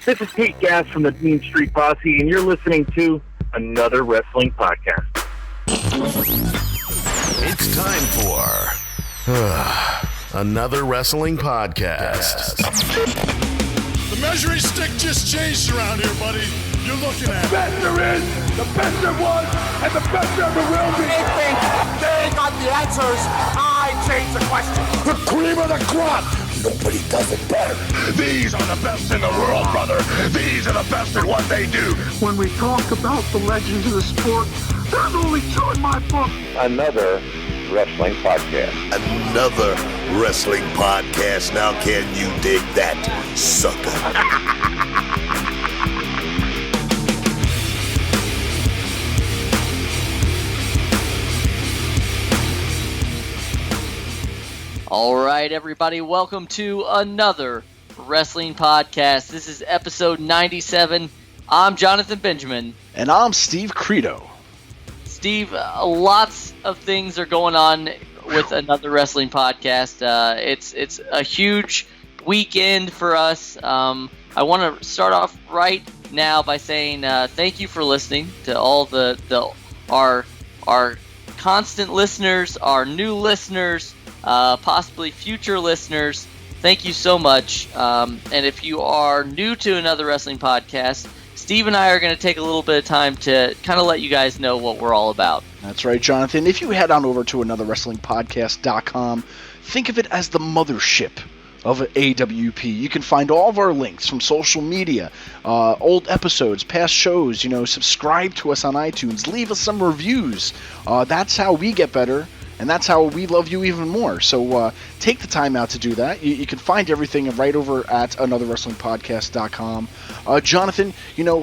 This is Pete Gass from the Mean Street Posse, and you're listening to another wrestling podcast. It's time for another wrestling podcast. The measuring stick just changed around here, buddy. You're looking at the best there is, the best there was, and the best there ever will be. They think they got the answers. I change the question. The cream of the crop. Nobody does it better. These are the best in the world, brother. These are the best at what they do. When we talk about the legends of the sport, there's only two in my book. Another wrestling podcast. Another wrestling podcast. Now can you dig that, sucker? All right, everybody, welcome to another wrestling podcast. This is episode 97. I'm Jonathan Benjamin. And I'm Steve Credo. Steve, lots of things are going on with another wrestling podcast. It's a huge weekend for us. I want to start off right now by saying thank you for listening to all our constant listeners, our new listeners, possibly future listeners. Thank you so much. And if you are new to another wrestling podcast, Steve and I are going to take a little bit of time to kind of let you guys know what we're all about. That's right, Jonathan. If you head on over to anotherwrestlingpodcast.com, think of it as the mothership of AWP. You can find all of our links from social media, old episodes, past shows. Subscribe to us on iTunes. Leave us some reviews. That's how we get better. And that's how we love you even more. So take the time out to do that. You can find everything right over at anotherwrestlingpodcast.com. Jonathan,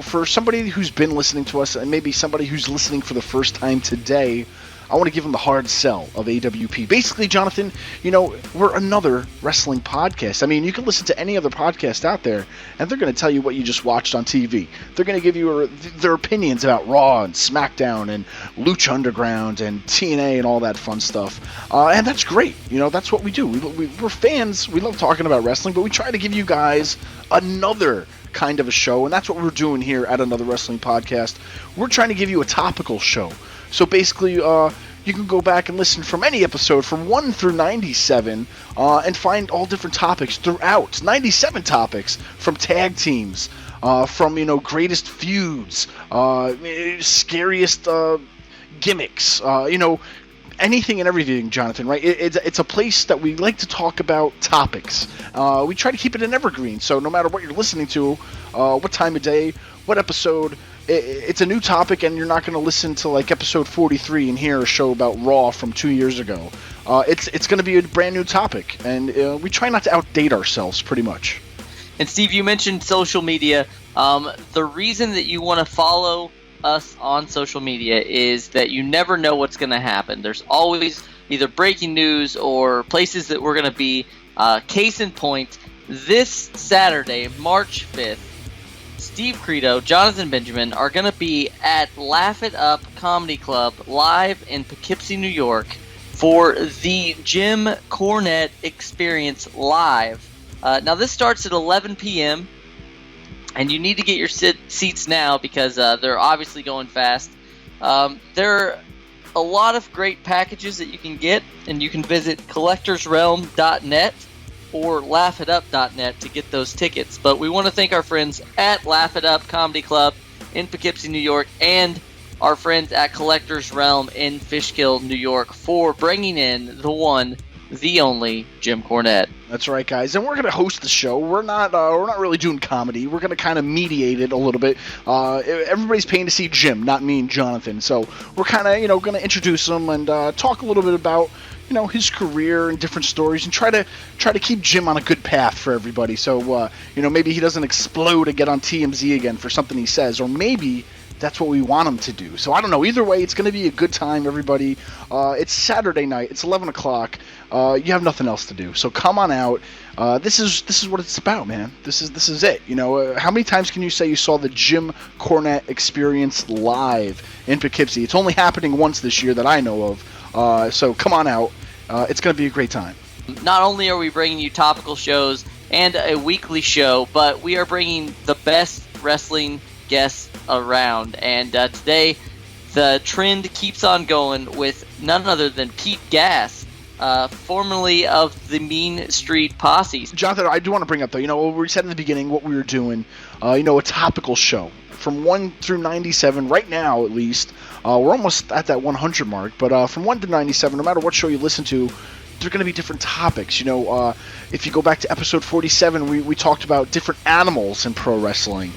for somebody who's been listening to us and maybe somebody who's listening for the first time today, I want to give them the hard sell of AWP. Basically, Jonathan, we're another wrestling podcast. I mean, you can listen to any other podcast out there, and they're going to tell you what you just watched on TV. They're going to give you their opinions about Raw and SmackDown and Lucha Underground and TNA and all that fun stuff. And that's great. That's what we do. We're fans. We love talking about wrestling, but we try to give you guys another kind of a show, and that's what we're doing here at Another Wrestling Podcast. We're trying to give you a topical show. So basically, you can go back and listen from any episode from 1 through 97 and find all different topics throughout. 97 topics from tag teams, from, greatest feuds, scariest gimmicks, anything and everything, Jonathan, right? It's a place that we like to talk about topics. We try to keep it an evergreen, so no matter what you're listening to, what time of day, what episode, it's a new topic, and you're not going to listen to like episode 43 and hear a show about Raw from 2 years ago. It's going to be a brand new topic, and we try not to outdate ourselves pretty much. And Steve, you mentioned social media. The reason that you want to follow us on social media is that you never know what's going to happen. There's always either breaking news or places that we're going to be. Case in point, this Saturday, March 5th, Steve Credo, Jonathan Benjamin are going to be at Laugh It Up Comedy Club live in Poughkeepsie, New York for the Jim Cornette Experience Live. Now this starts at 11 p.m. and you need to get your seats now because they're obviously going fast. There are a lot of great packages that you can get, and you can visit collectorsrealm.net or laughitup.net to get those tickets. But we want to thank our friends at Laugh It Up Comedy Club in Poughkeepsie, New York, and our friends at Collector's Realm in Fishkill, New York, for bringing in the one, the only Jim Cornette. That's right, guys, and we're going to host the show. We're not really doing comedy. We're going to kind of mediate it a little bit. Everybody's paying to see Jim, not me and Jonathan. So we're kind of going to introduce him and talk a little bit about his career and different stories, and try to keep Jim on a good path for everybody. So maybe he doesn't explode and get on TMZ again for something he says, or maybe that's what we want him to do. So I don't know. Either way, it's going to be a good time, everybody. It's Saturday night. It's 11 o'clock. You have nothing else to do, so come on out. This is what it's about, man. This is it. How many times can you say you saw the Jim Cornette Experience live in Poughkeepsie? It's only happening once this year that I know of. So come on out. It's going to be a great time. Not only are we bringing you topical shows, and a weekly show, but we are bringing the best wrestling guests around. And today, the trend keeps on going with none other than Pete Gas, formerly of the Mean Street Posse. Jonathan, I do want to bring up, though, what we said in the beginning, what we were doing, a topical show. From 1 through 97, right now at least, we're almost at that 100 mark, but from 1 to 97, no matter what show you listen to, there are going to be different topics. If you go back to episode 47, we talked about different animals in pro wrestling.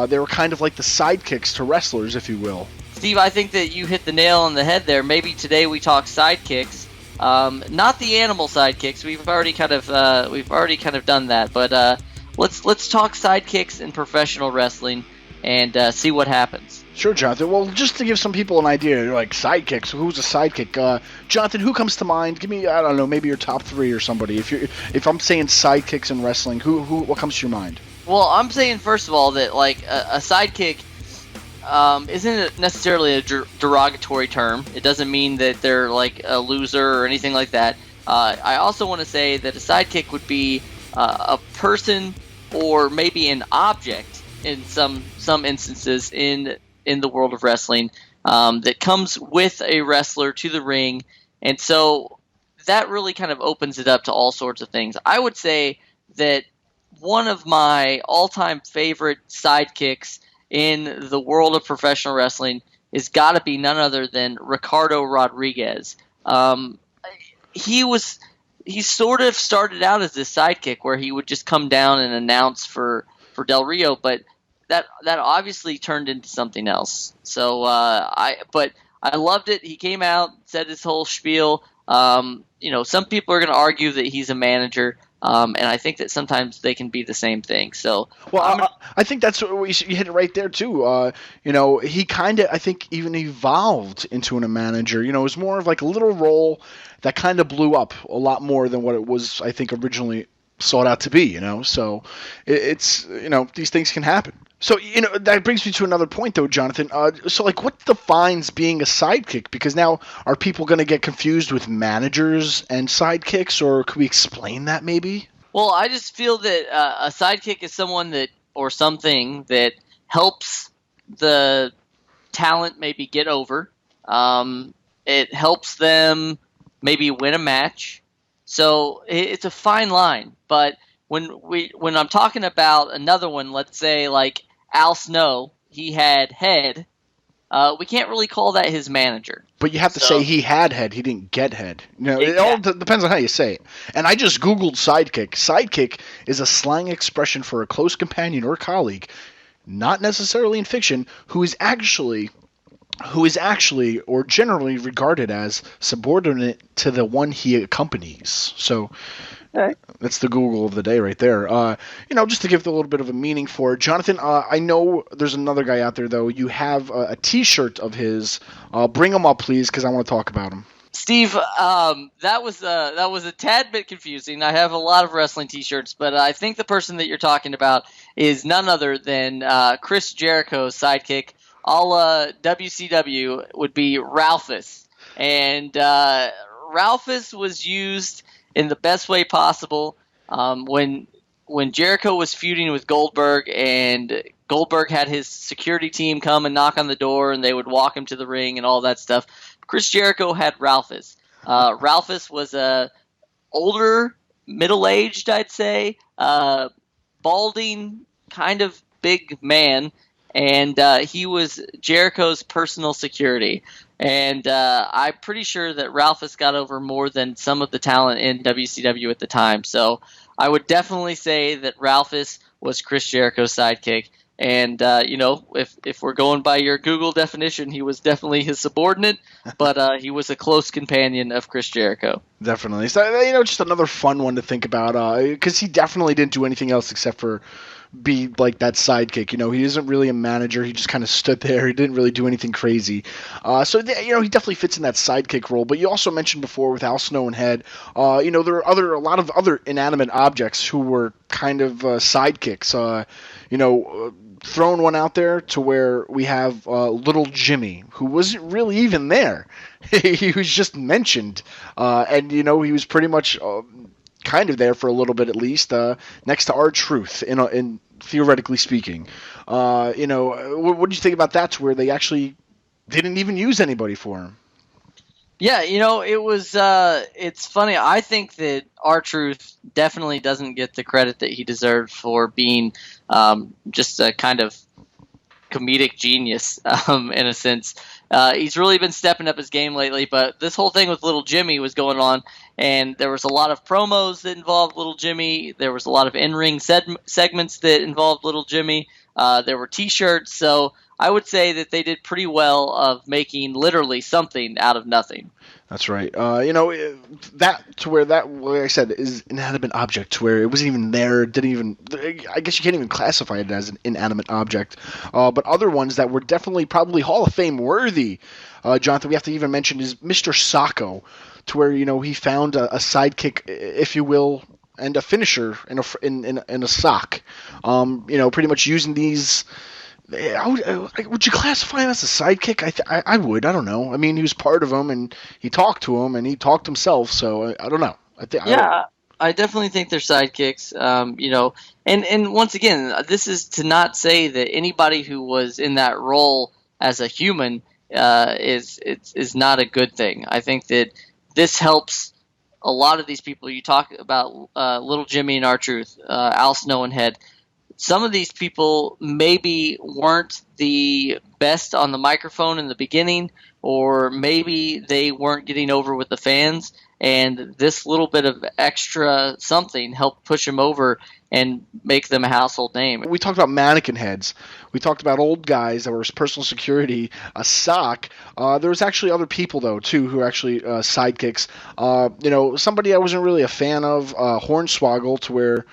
They were kind of like the sidekicks to wrestlers, if you will. Steve, I think that you hit the nail on the head there. Maybe today we talk sidekicks. Not the animal sidekicks. We've already kind of done that. But let's talk sidekicks in professional wrestling and see what happens. Sure, Jonathan. Well, just to give some people an idea, you're like, sidekicks, who's a sidekick? Jonathan, who comes to mind? Give me, I don't know, maybe your top 3 or somebody. If I'm saying sidekicks in wrestling, what comes to your mind? Well, I'm saying first of all that like a sidekick isn't necessarily a derogatory term. It doesn't mean that they're like a loser or anything like that. I also want to say that a sidekick would be a person or maybe an object in some instances in the world of wrestling that comes with a wrestler to the ring, and so that really kind of opens it up to all sorts of things. I would say that one of my all-time favorite sidekicks in the world of professional wrestling is got to be none other than Ricardo Rodriguez. He sort of started out as this sidekick where he would just come down and announce for Del Rio, but that obviously turned into something else. So I loved it. He came out, said his whole spiel. Some people are going to argue that he's a manager, and I think that sometimes they can be the same thing. So, well, I think that's what you hit it right there too. He kind of, I think, even evolved into a manager. It was more of like a little role that kind of blew up a lot more than what it was, I think, originally sought out to be. So it's these things can happen. So, that brings me to another point, though, Jonathan. What defines being a sidekick? Because now, are people going to get confused with managers and sidekicks, or could we explain that maybe? Well, I just feel that a sidekick is someone that, or something that helps the talent maybe get over. It helps them maybe win a match. So it's a fine line. But when I'm talking about another one, let's say like Al Snow, he had head. We can't really call that his manager. But you have to say he had head. He didn't get head. It all depends on how you say it. And I just Googled sidekick. Sidekick is a slang expression for a close companion or colleague, not necessarily in fiction, who is actually or generally regarded as subordinate to the one he accompanies. So that's the Google of the day right there. Just to give a little bit of a meaning for it. Jonathan, I know there's another guy out there, though. You have a T-shirt of his. Bring him up, please, because I want to talk about him. Steve, that was a tad bit confusing. I have a lot of wrestling T-shirts, but I think the person that you're talking about is none other than Chris Jericho's sidekick. WCW would be Ralphus. And Ralphus was used in the best way possible when Jericho was feuding with Goldberg, and Goldberg had his security team come and knock on the door, and they would walk him to the ring and all that stuff. Chris Jericho had Ralphus. Ralphus was a older, middle-aged, I'd say, balding, kind of big man, and he was Jericho's personal security. And I'm pretty sure that Ralphus got over more than some of the talent in WCW at the time. So I would definitely say that Ralphus was Chris Jericho's sidekick. And, if we're going by your Google definition, he was definitely his subordinate, but he was a close companion of Chris Jericho. Definitely. So, just another fun one to think about, because he definitely didn't do anything else except for be like that sidekick. He isn't really a manager. He just kind of stood there. He didn't really do anything crazy. He definitely fits in that sidekick role. But you also mentioned before with Al Snow and Head, there are a lot of other inanimate objects who were kind of sidekicks. Throwing one out there to where we have little Jimmy, who wasn't really even there. He was just mentioned. And he was pretty much kind of there for a little bit at least, next to R-Truth, in theoretically speaking. What do you think about that, to where they actually didn't even use anybody for him? Yeah, it was. It's funny. I think that R-Truth definitely doesn't get the credit that he deserved for being just a kind of comedic genius, in a sense. He's really been stepping up his game lately, but this whole thing with Little Jimmy was going on, and there was a lot of promos that involved Little Jimmy. There was a lot of in-ring segments that involved Little Jimmy. There were T-shirts, so I would say that they did pretty well of making literally something out of nothing. That's right. That, to where that, like I said, is an inanimate object, to where it wasn't even there, I guess you can't even classify it as an inanimate object. But other ones that were definitely probably Hall of Fame worthy, Jonathan, we have to even mention, is Mr. Sacco, to where, he found a sidekick, if you will, and a finisher in a sock. Pretty much using these. Would you classify him as a sidekick? I would. I don't know. I mean, he was part of him, and he talked to him, and he talked himself. So I don't know. I definitely think they're sidekicks. And once again, this is to not say that anybody who was in that role as a human is not a good thing. I think that this helps a lot of these people. You talk about Little Jimmy and R-Truth, Al Snow and Head. Some of these people maybe weren't the best on the microphone in the beginning, or maybe they weren't getting over with the fans, and this little bit of extra something helped push them over and make them a household name. We talked about mannequin heads. We talked about old guys that were personal security, a sock. There was actually other people, though, too, who were actually sidekicks. Somebody I wasn't really a fan of, Hornswoggle, to where,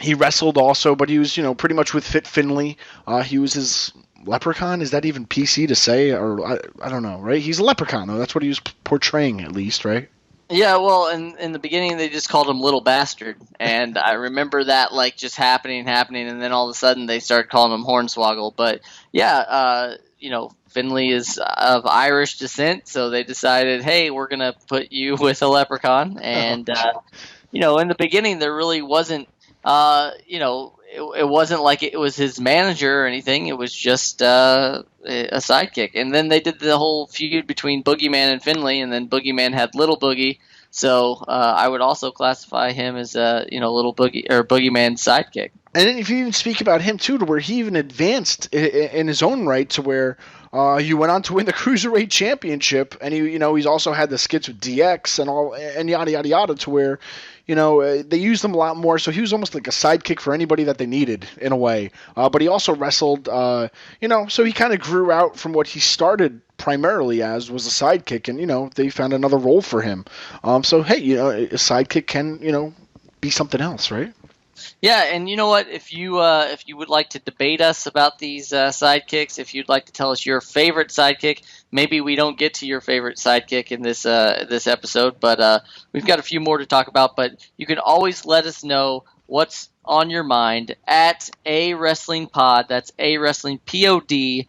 he wrestled also, but he was, pretty much with Fit Finlay. He was his leprechaun. Is that even PC to say? Or I don't know, right? He's a leprechaun, though. That's what he was portraying, at least, right? Yeah, well, in the beginning, they just called him Little Bastard. And I remember that, just happening, and then all of a sudden they started calling him Hornswoggle. But, yeah, Finlay is of Irish descent, so they decided, hey, we're going to put you with a leprechaun. And, in the beginning, there really wasn't, it wasn't like it was his manager or anything. It was just a sidekick. And then they did the whole feud between Boogeyman and Finlay, and then Boogeyman had Little Boogie. So I would also classify him as a Little Boogie or Boogeyman's sidekick. And then if you even speak about him too, to where he even advanced in his own right, to where he went on to win the Cruiserweight Championship, and he's also had the skits with DX and all, and yada yada yada, to where they used him a lot more. So he was almost like a sidekick for anybody that they needed in a way. But he also wrestled, so he kind of grew out from what he started primarily as, was a sidekick, and they found another role for him. So hey, a sidekick can be something else, right? Yeah, and you know what? If you would like to debate us about these sidekicks, if you'd like to tell us your favorite sidekick, maybe we don't get to your favorite sidekick in this episode, but we've got a few more to talk about. But you can always let us know what's on your mind at A Wrestling Pod. That's A Wrestling POD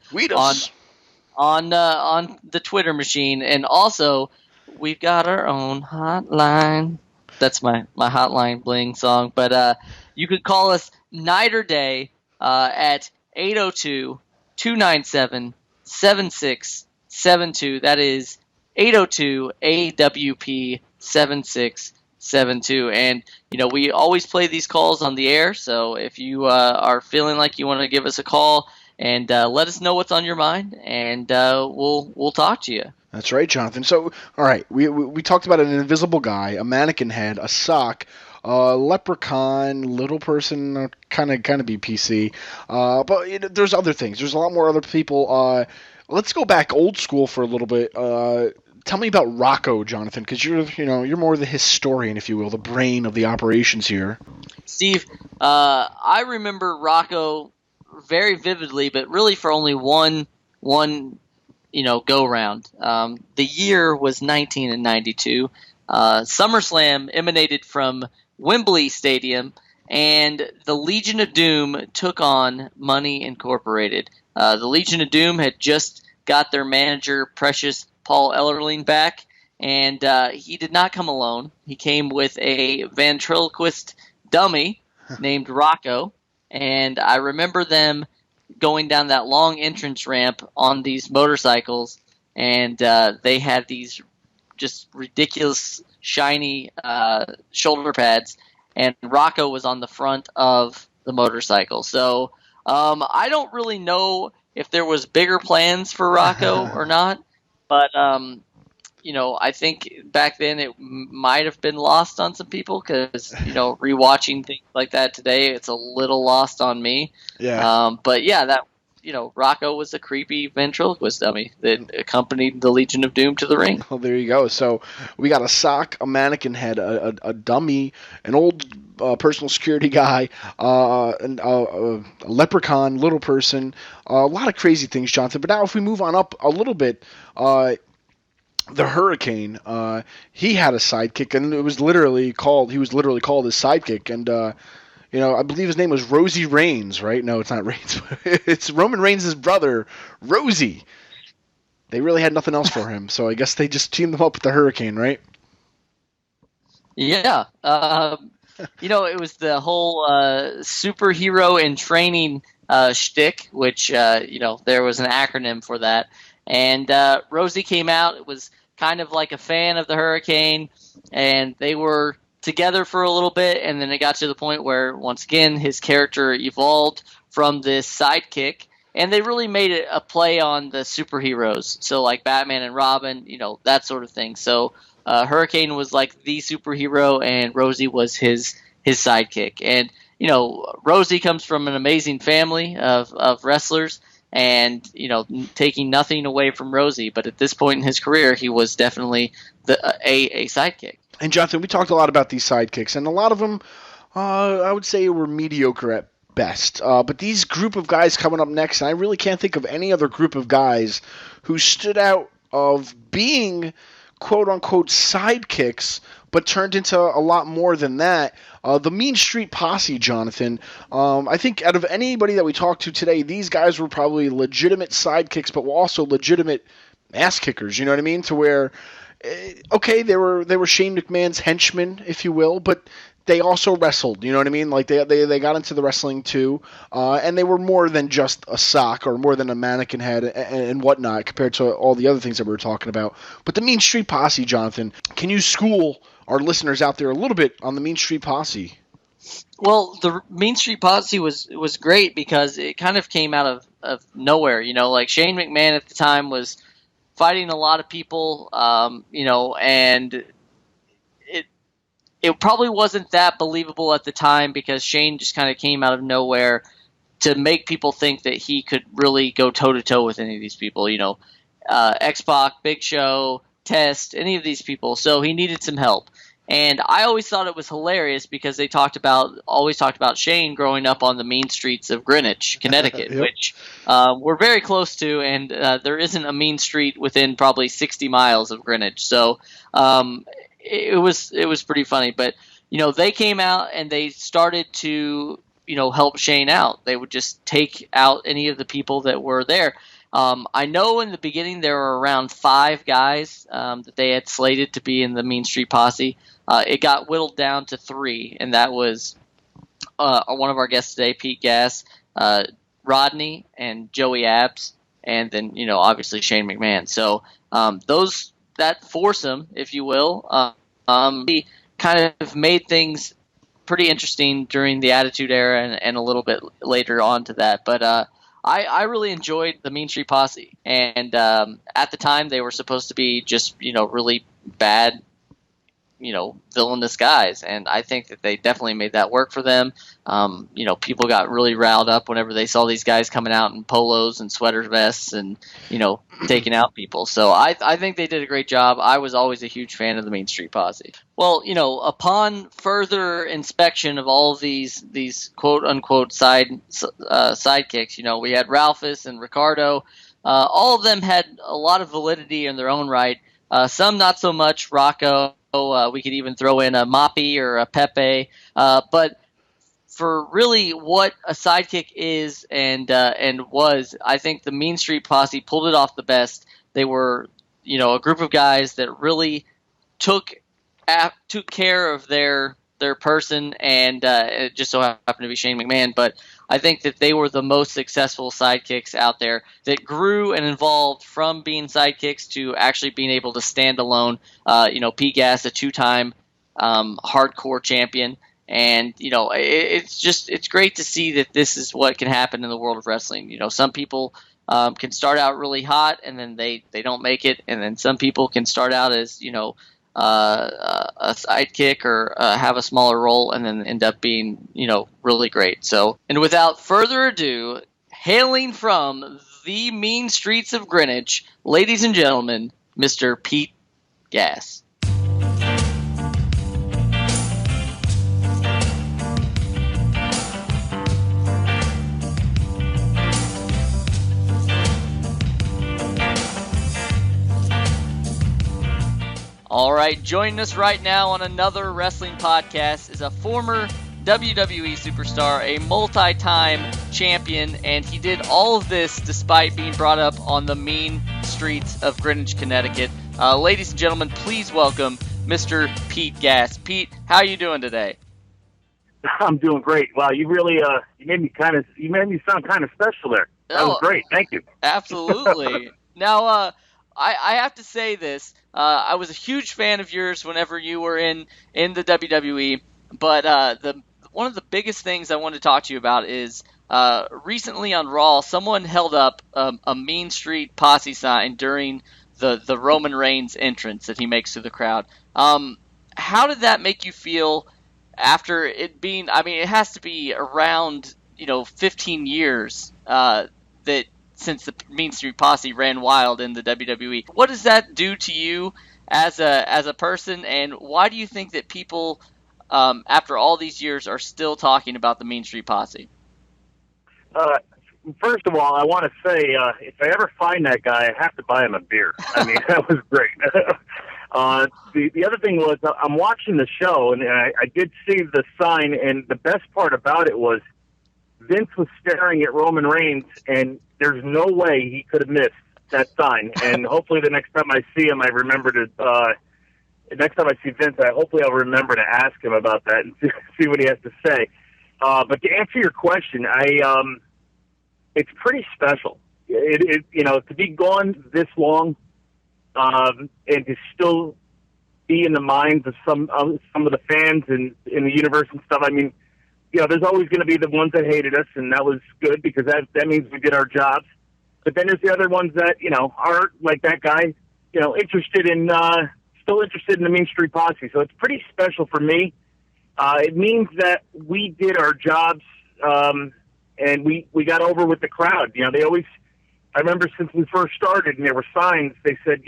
on the Twitter machine, and also we've got our own hotline. That's my Hotline Bling song, but you could call us night or day at 802-297-7672. That is 802-AWP-7672. And, we always play these calls on the air, so if you are feeling like you want to give us a call and let us know what's on your mind, and we'll talk to you. That's right, Jonathan. So, all right, we talked about an invisible guy, a mannequin head, a sock, leprechaun, little person, kind of be PC. But there's other things. There's a lot more other people. Let's go back old school for a little bit. Tell me about Rocco, Jonathan, because you're more the historian, if you will, the brain of the operations here. Steve, I remember Rocco very vividly, but really for only one go round. The year was 1992. SummerSlam emanated from Wembley Stadium, and the Legion of Doom took on Money Incorporated. The Legion of Doom had just got their manager, Precious Paul Ellerling, back, And he did not come alone. He came with a ventriloquist dummy named Rocco. And I remember them going down that long entrance ramp on these motorcycles. And they had these just ridiculous, shiny shoulder pads. And Rocco was on the front of the motorcycle. So I don't really know if there was bigger plans for Rocco or not. But I think back then it might have been lost on some people because, rewatching things like that today, it's a little lost on me. Yeah. But yeah, that, Rocco was a creepy ventriloquist dummy that accompanied the Legion of Doom to the ring. Well, there you go. So we got a sock, a mannequin head, a dummy, an old personal security guy, a leprechaun, little person, a lot of crazy things, Jonathan. But now if we move on up a little bit, the Hurricane, he had a sidekick, and he was literally called his sidekick, and I believe his name was Rosie Reigns, right? No, it's not Reigns. It's Roman Reigns' brother, Rosie. They really had nothing else for him, so I guess they just teamed him up with the Hurricane, right? Yeah. It was the whole superhero in training shtick, which, there was an acronym for that. And Rosie came out. It was kind of like a fan of the Hurricane, and they were together for a little bit, and then it got to the point where, once again, his character evolved from this sidekick, and they really made it a play on the superheroes. So like Batman and Robin, that sort of thing. So Hurricane was like the superhero, and Rosie was his sidekick. And, Rosie comes from an amazing family of wrestlers, and, taking nothing away from Rosie. But at this point in his career, he was definitely a sidekick. And, Jonathan, we talked a lot about these sidekicks, and a lot of them, I would say, were mediocre at best. But these group of guys coming up next, and I really can't think of any other group of guys who stood out of being, quote-unquote, sidekicks, but turned into a lot more than that. The Mean Street Posse, Jonathan, I think out of anybody that we talked to today, these guys were probably legitimate sidekicks, but were also legitimate ass kickers, you know what I mean? To where, okay, they were Shane McMahon's henchmen, if you will, but they also wrestled, you know what I mean? Like they got into the wrestling too, and they were more than just a sock or more than a mannequin head and whatnot compared to all the other things that we were talking about. But the Mean Street Posse, Jonathan, can you school our listeners out there a little bit on the Mean Street Posse? Well, the Mean Street Posse was great because it kind of came out of nowhere. Like Shane McMahon at the time was fighting a lot of people, and it probably wasn't that believable at the time because Shane just kind of came out of nowhere to make people think that he could really go toe-to-toe with any of these people, X-Pac, Big Show, Test, any of these people. So he needed some help. And I always thought it was hilarious because they always talked about Shane growing up on the mean streets of Greenwich, Connecticut, Yep. which we're very close to, and there isn't a mean street within probably 60 miles of Greenwich. So it was pretty funny. But they came out and they started to help Shane out. They would just take out any of the people that were there. I know in the beginning there were around 5 guys that they had slated to be in the Mean Street Posse. It got whittled down to 3, and that was one of our guests today, Pete Gass, Rodney, and Joey Abs, and then obviously Shane McMahon. So that foursome, if you will, he kind of made things pretty interesting during the Attitude Era and a little bit later on to that. But I really enjoyed the Mean Street Posse, and at the time they were supposed to be just really bad, villainous guys, and I think that they definitely made that work for them. People got really riled up whenever they saw these guys coming out in polos and sweater vests and taking out people. So I think they did a great job. I was always a huge fan of the Mean Street Posse. Well, upon further inspection of all of these quote unquote sidekicks, we had Ralphus and Ricardo. All of them had a lot of validity in their own right. Some not so much. Rocco. We could even throw in a Moppy or a Pepe. But for really what a sidekick is and was, I think the Mean Street Posse pulled it off the best. They were a group of guys that really took care of their person, and it just so happened to be Shane McMahon. But I think that they were the most successful sidekicks out there that grew and evolved from being sidekicks to actually being able to stand alone. Pete Gas, a 2-time hardcore champion. And, it's great to see that this is what can happen in the world of wrestling. Some people can start out really hot and then they don't make it. And then some people can start out as, a sidekick or have a smaller role and then end up being, really great. So, and without further ado, hailing from the mean streets of Greenwich, ladies and gentlemen, Mr. Pete Gas. All right, joining us right now on another wrestling podcast is a former WWE superstar, a multi-time champion, and he did all of this despite being brought up on the mean streets of Greenwich, Connecticut. Ladies and gentlemen, please welcome Mr. Pete Gas. Pete, how are you doing today? I'm doing great. Wow, you really you made me sound kind of special there. That was great. Thank you. Absolutely. Now, I have to say this. I was a huge fan of yours whenever you were in the WWE, but one of the biggest things I want to talk to you about is recently on Raw, someone held up a Mean Street Posse sign during the Roman Reigns entrance that he makes to the crowd. How did that make you feel after it being, it has to be around, 15 years that since the Mean Street Posse ran wild in the WWE. What does that do to you as a person, and why do you think that people, after all these years, are still talking about the Mean Street Posse? First of all, I want to say, if I ever find that guy, I have to buy him a beer. That was great. The other thing was, I'm watching the show, and I did see the sign, and the best part about it was Vince was staring at Roman Reigns, and there's no way he could have missed that sign. And hopefully the next time I see him, I remember to, next time I see Vince, hopefully I'll remember to ask him about that and see what he has to say. But to answer your question, it's pretty special. To be gone this long, and to still be in the minds of some of the fans and in the universe and stuff. There's always going to be the ones that hated us, and that was good because that means we did our jobs. But then there's the other ones that, aren't like that guy, still interested in the Mean Street Posse. So it's pretty special for me. It means that we did our jobs, and we got over with the crowd. I remember since we first started and there were signs, they said,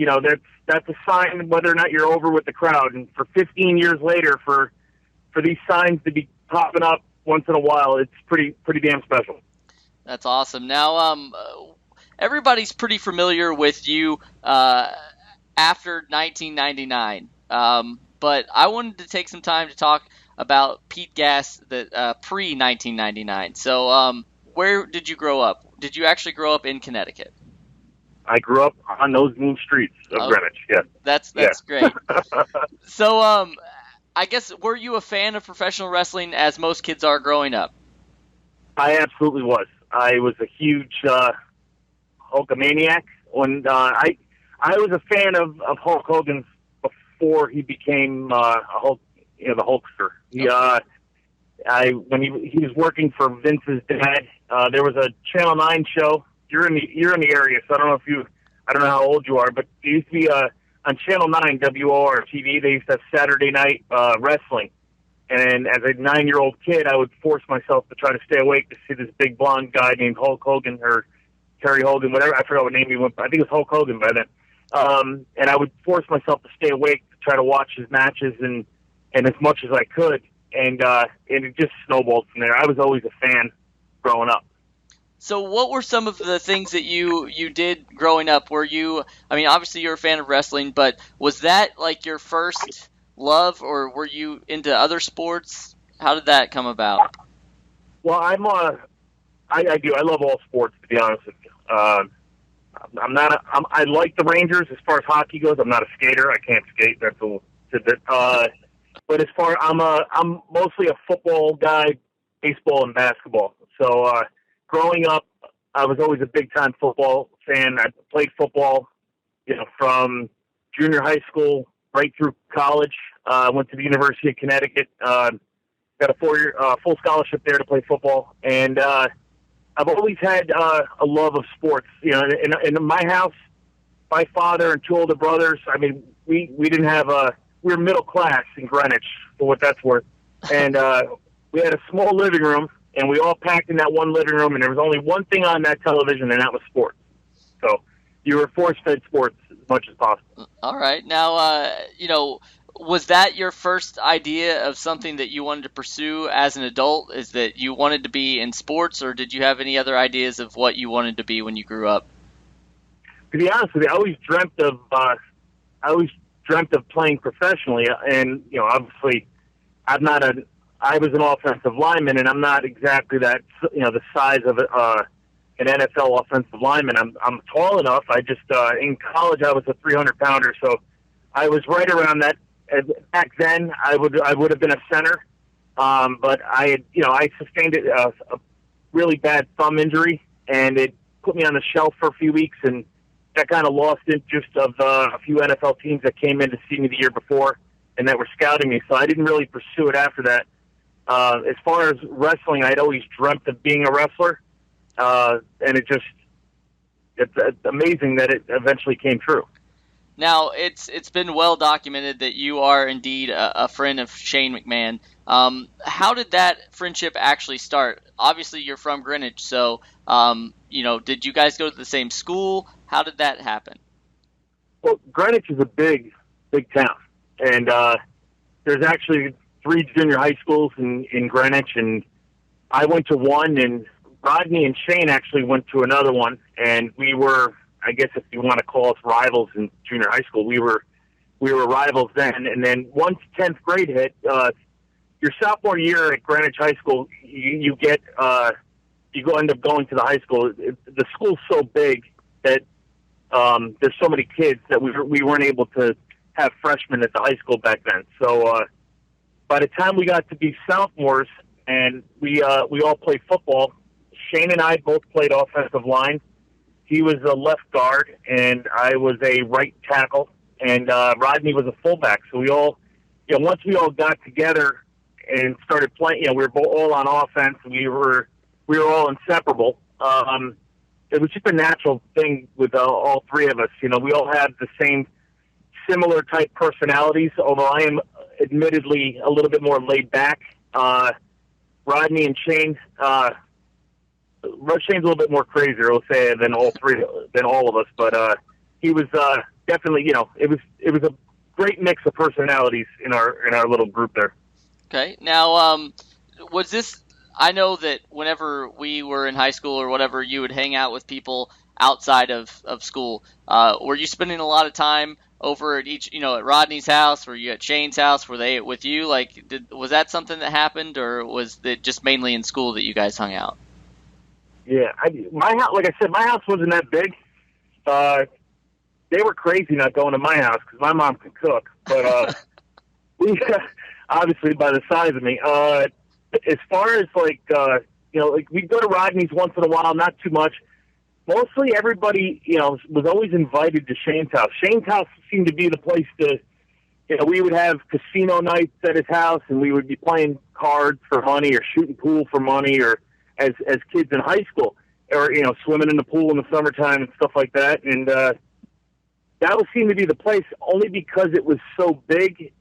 that's a sign whether or not you're over with the crowd. And for 15 years later, for these signs to be popping up once in a while, it's pretty damn special. That's awesome. Now, everybody's pretty familiar with you after 1999, but I wanted to take some time to talk about Pete Gas pre-1999. So where did you grow up? Did you actually grow up in Connecticut? I grew up on those mean streets of Greenwich, yeah. That's great. So I guess, were you a fan of professional wrestling as most kids are growing up? I absolutely was. I was a huge Hulkamaniac. When I was a fan of Hulk Hogan before he became the Hulkster. When he was working for Vince's dad, there was a Channel 9 show. You're in the area, so I don't know how old you are, but it used to be on Channel 9 WOR-TV. They used to have Saturday night wrestling. And as a 9-year-old kid, I would force myself to try to stay awake to see this big blonde guy named Hulk Hogan or Terry Hogan, whatever. I forgot what name he went by. I think it was Hulk Hogan by then. And I would force myself to stay awake to try to watch his matches and as much as I could. And it just snowballed from there. I was always a fan growing up. So what were some of the things that you did growing up? Were you, obviously you're a fan of wrestling, but was that like your first love, or were you into other sports? How did that come about? Well, I do. I love all sports, to be honest with you. I like the Rangers as far as hockey goes. I'm not a skater. I can't skate. That's a tidbit. But as far I'm mostly a football guy, baseball and basketball. So growing up, I was always a big time football fan. I played football, from junior high school right through college. Went to the University of Connecticut. Got a 4-year full scholarship there to play football, and I've always had a love of sports. In my house, my father and 2 older brothers. I mean, we didn't have we were middle class in Greenwich, for what that's worth, and we had a small living room, and we all packed in that one living room, and there was only one thing on that television, and that was sports. So you were force-fed sports as much as possible. All right, now was that your first idea of something that you wanted to pursue as an adult, is that you wanted to be in sports, or did you have any other ideas of what you wanted to be when you grew up? To be honest with you, I always dreamt of playing professionally, and obviously I was an offensive lineman, and I'm not exactly that, the size of an NFL offensive lineman. I'm tall enough. I just in college I was a 300-pounder, so I was right around that. Back then, I would have been a center, but I sustained a really bad thumb injury, and it put me on the shelf for a few weeks, and that kind of lost interest of a few NFL teams that came in to see me the year before and that were scouting me. So I didn't really pursue it after that. As far as wrestling, I'd always dreamt of being a wrestler, and it's amazing that it eventually came true. Now, it's been well documented that you are indeed a friend of Shane McMahon. How did that friendship actually start? Obviously, you're from Greenwich, so did you guys go to the same school? How did that happen? Well, Greenwich is a big town, and there's actually 3 junior high schools in Greenwich, and I went to one, and Rodney and Shane actually went to another one, and we were, I guess if you want to call us rivals in junior high school, we were rivals then. And then once 10th grade hit, your sophomore year at Greenwich High School, you end up going to the high school. The school's so big that there's so many kids that we weren't able to have freshmen at the high school back then. So by the time we got to be sophomores and we all played football, Shane and I both played offensive line. He was a left guard, and I was a right tackle, and Rodney was a fullback. So we all, once we all got together and started playing, we were all on offense. We were all inseparable. It was just a natural thing with all 3 of us. We all have the same similar type personalities, although I am admittedly a little bit more laid back. Rodney and Shane, Shane's a little bit more crazier, I'll say, than all of us. But he was definitely, it was a great mix of personalities in our little group there. Okay. Now, was this? I know that whenever we were in high school or whatever, you would hang out with people outside of school. Were you spending a lot of time over at at Rodney's house? Were you at Shane's house? Were they with you? Was that something that happened, or was it just mainly in school that you guys hung out? Yeah, my house, like I said, my house wasn't that big. They were crazy not going to my house because my mom could cook. But we, obviously, by the size of me, as far as we'd go to Rodney's once in a while, not too much. Mostly everybody, was always invited to Shane's house. Shane's house seemed to be the place to, we would have casino nights at his house, and we would be playing cards for money or shooting pool for money, or as kids in high school, or swimming in the pool in the summertime and stuff like that. And that would seem to be the place, only because it was so big,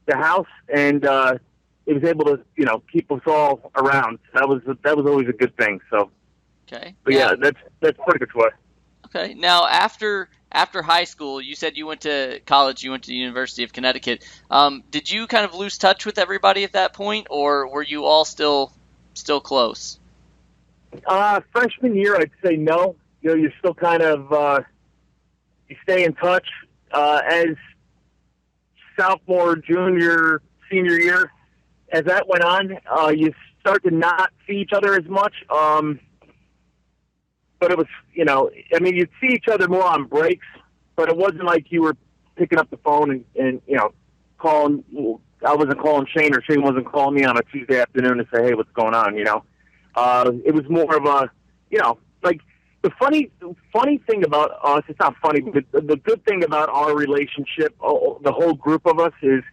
the house, and it was able to keep us all around. That was always a good thing. So okay, but yeah, that's pretty good way. Okay, now after high school, you said you went to college. You went to the University of Connecticut. Did you kind of lose touch with everybody at that point, or were you all still close? Freshman year, I'd say no. You're still kind of you stay in touch. As sophomore, junior, senior year, as that went on, you start to not see each other as much. but it was, I mean, you'd see each other more on breaks, but it wasn't like you were picking up the phone and calling. I wasn't calling Shane, or Shane wasn't calling me on a Tuesday afternoon to say, hey, what's going on, It was more of a, like, the funny thing about us, it's not funny, but the good thing about our relationship, the whole group of us, is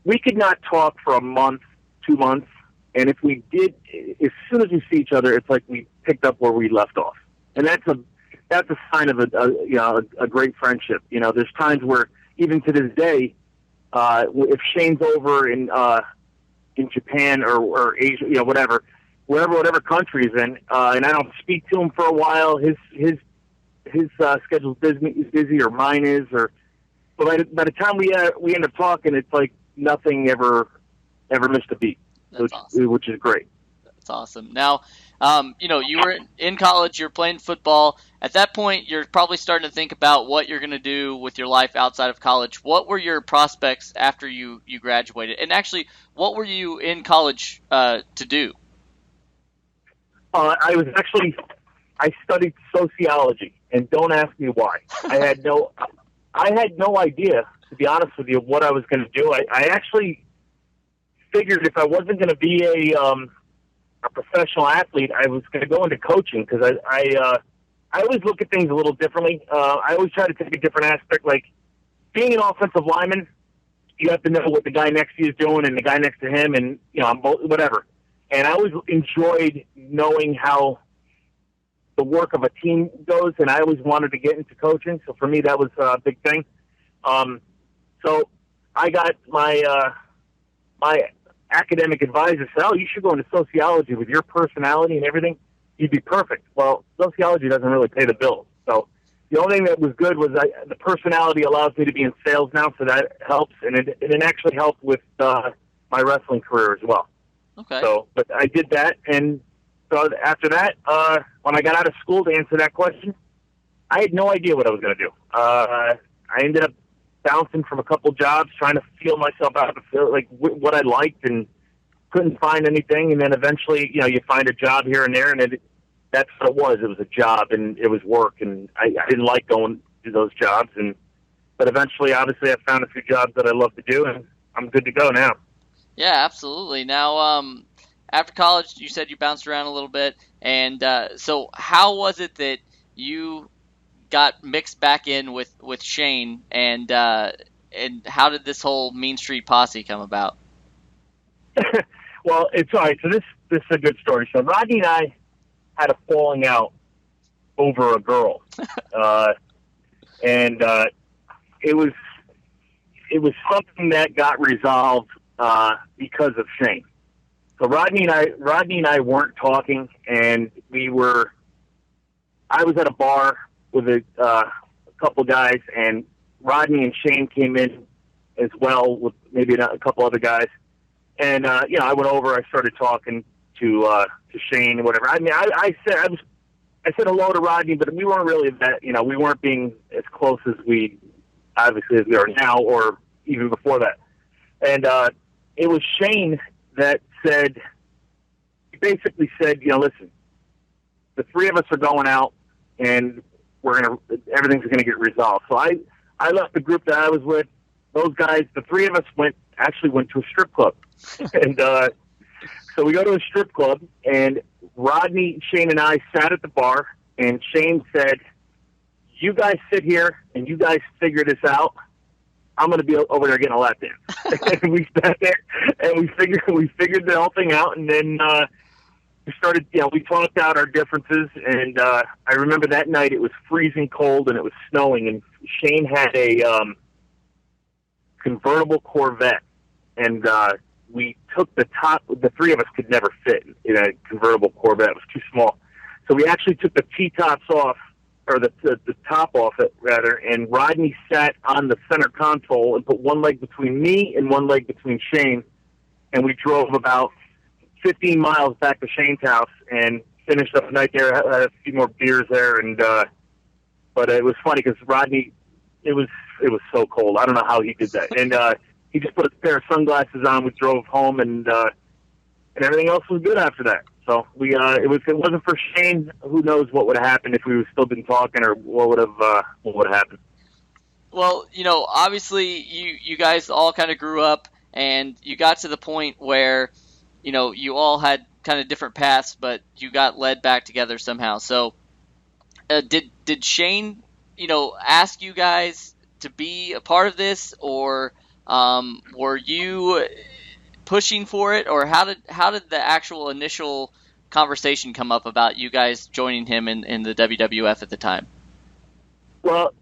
we could not talk for a month, 2 months, and if we did, as soon as we see each other, it's like we picked up where we left off. And that's a sign of a great friendship. There's times where, even to this day, if Shane's over in Japan or Asia, whatever country he's in, and I don't speak to him for a while, his schedule's busy, or mine is, but by the time we end up talking, it's like nothing ever missed a beat, which is great. That's awesome. Now, you were in college, you're playing football. At that point, you're probably starting to think about what you're going to do with your life outside of college. What were your prospects after you graduated? And actually, what were you in college to do? I studied sociology, and don't ask me why. I had no idea, to be honest with you, what I was going to do. I actually figured if I wasn't going to be a professional athlete, I was going to go into coaching, because I always look at things a little differently. I always try to take a different aspect. Like, being an offensive lineman, you have to know what the guy next to you is doing and the guy next to him, and whatever. And I always enjoyed knowing how the work of a team goes, and I always wanted to get into coaching. So for me, that was a big thing. So I got my academic advisor said, "Oh, you should go into sociology with your personality and everything. You'd be perfect." Well, sociology doesn't really pay the bills. So the only thing that was good was the personality allows me to be in sales now, so that helps, and it actually helped with my wrestling career as well. Okay. So, but I did that, and so after that, when I got out of school, to answer that question, I had no idea what I was going to do. I ended up bouncing from a couple jobs, trying to feel myself out, like what I liked, and couldn't find anything. And then eventually, you find a job here and there, and that's what it was. It was a job, and it was work, and I didn't like going to those jobs. But eventually, obviously, I found a few jobs that I love to do, and I'm good to go now. Yeah, absolutely. Now, after college, you said you bounced around a little bit, and so how was it that you got mixed back in with Shane, and how did this whole Mean Street Posse come about? Well, it's all right. So this is a good story. So Rodney and I had a falling out over a girl, and it was something that got resolved because of Shane. So Rodney and I weren't talking, and I was at a bar with a couple guys, and Rodney and Shane came in as well with maybe a couple other guys. And I went over, I started talking to Shane and whatever. I mean, I said hello to Rodney, but we weren't really that, we weren't being as close as we are now, or even before that. And it was Shane that basically said, listen, the three of us are going out, and everything's gonna get resolved. So I left the group that I was with. Those guys, the three of us went to a strip club, and so we go to a strip club, and Rodney, Shane, and I sat at the bar, and Shane said, "You guys sit here, and you guys figure this out. I'm going to be over there getting a lap dance." And we sat there, and we figured the whole thing out, and then we started, we talked out our differences, and I remember that night it was freezing cold, and it was snowing, and Shane had a convertible Corvette, and we took the three of us could never fit in a convertible Corvette. It was too small. So we actually took the T-tops off, or the top off it, rather, and Rodney sat on the center console and put one leg between me and one leg between Shane, and we drove about 15 miles back to Shane's house and finished up the night there, had a few more beers there, and but it was funny because Rodney, it was so cold. I don't know how he did that. And he just put a pair of sunglasses on, we drove home, and everything else was good after that. So if it wasn't for Shane, who knows what would have happened if we would still been talking, or what would have happened. Well, obviously you guys all kind of grew up, and you got to the point where, you all had kind of different paths, but you got led back together somehow. So, did Shane, ask you guys to be a part of this, or were you pushing for it, or how did the actual initial conversation come up about you guys joining him in the WWF at the time? Well,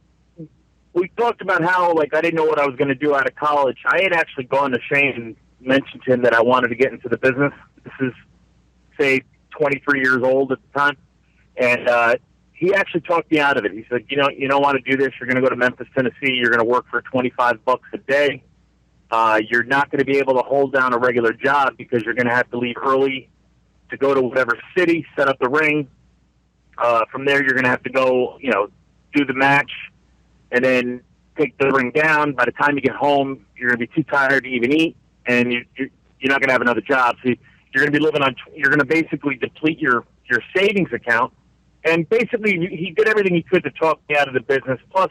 we talked about how, I didn't know what I was going to do out of college. I had actually gone to Shane and mentioned to him that I wanted to get into the business. This is, say, 23 years old at the time. And he actually talked me out of it. He said, you don't want to do this. You're going to go to Memphis, Tennessee. You're going to work for $25 a day. You're not going to be able to hold down a regular job because you're going to have to leave early to go to whatever city, set up the ring. From there, you're going to have to go, do the match, and then take the ring down. By the time you get home, you're going to be too tired to even eat, and you're not going to have another job. So you're going to be you're going to basically deplete your savings account. And basically, he did everything he could to talk me out of the business. Plus,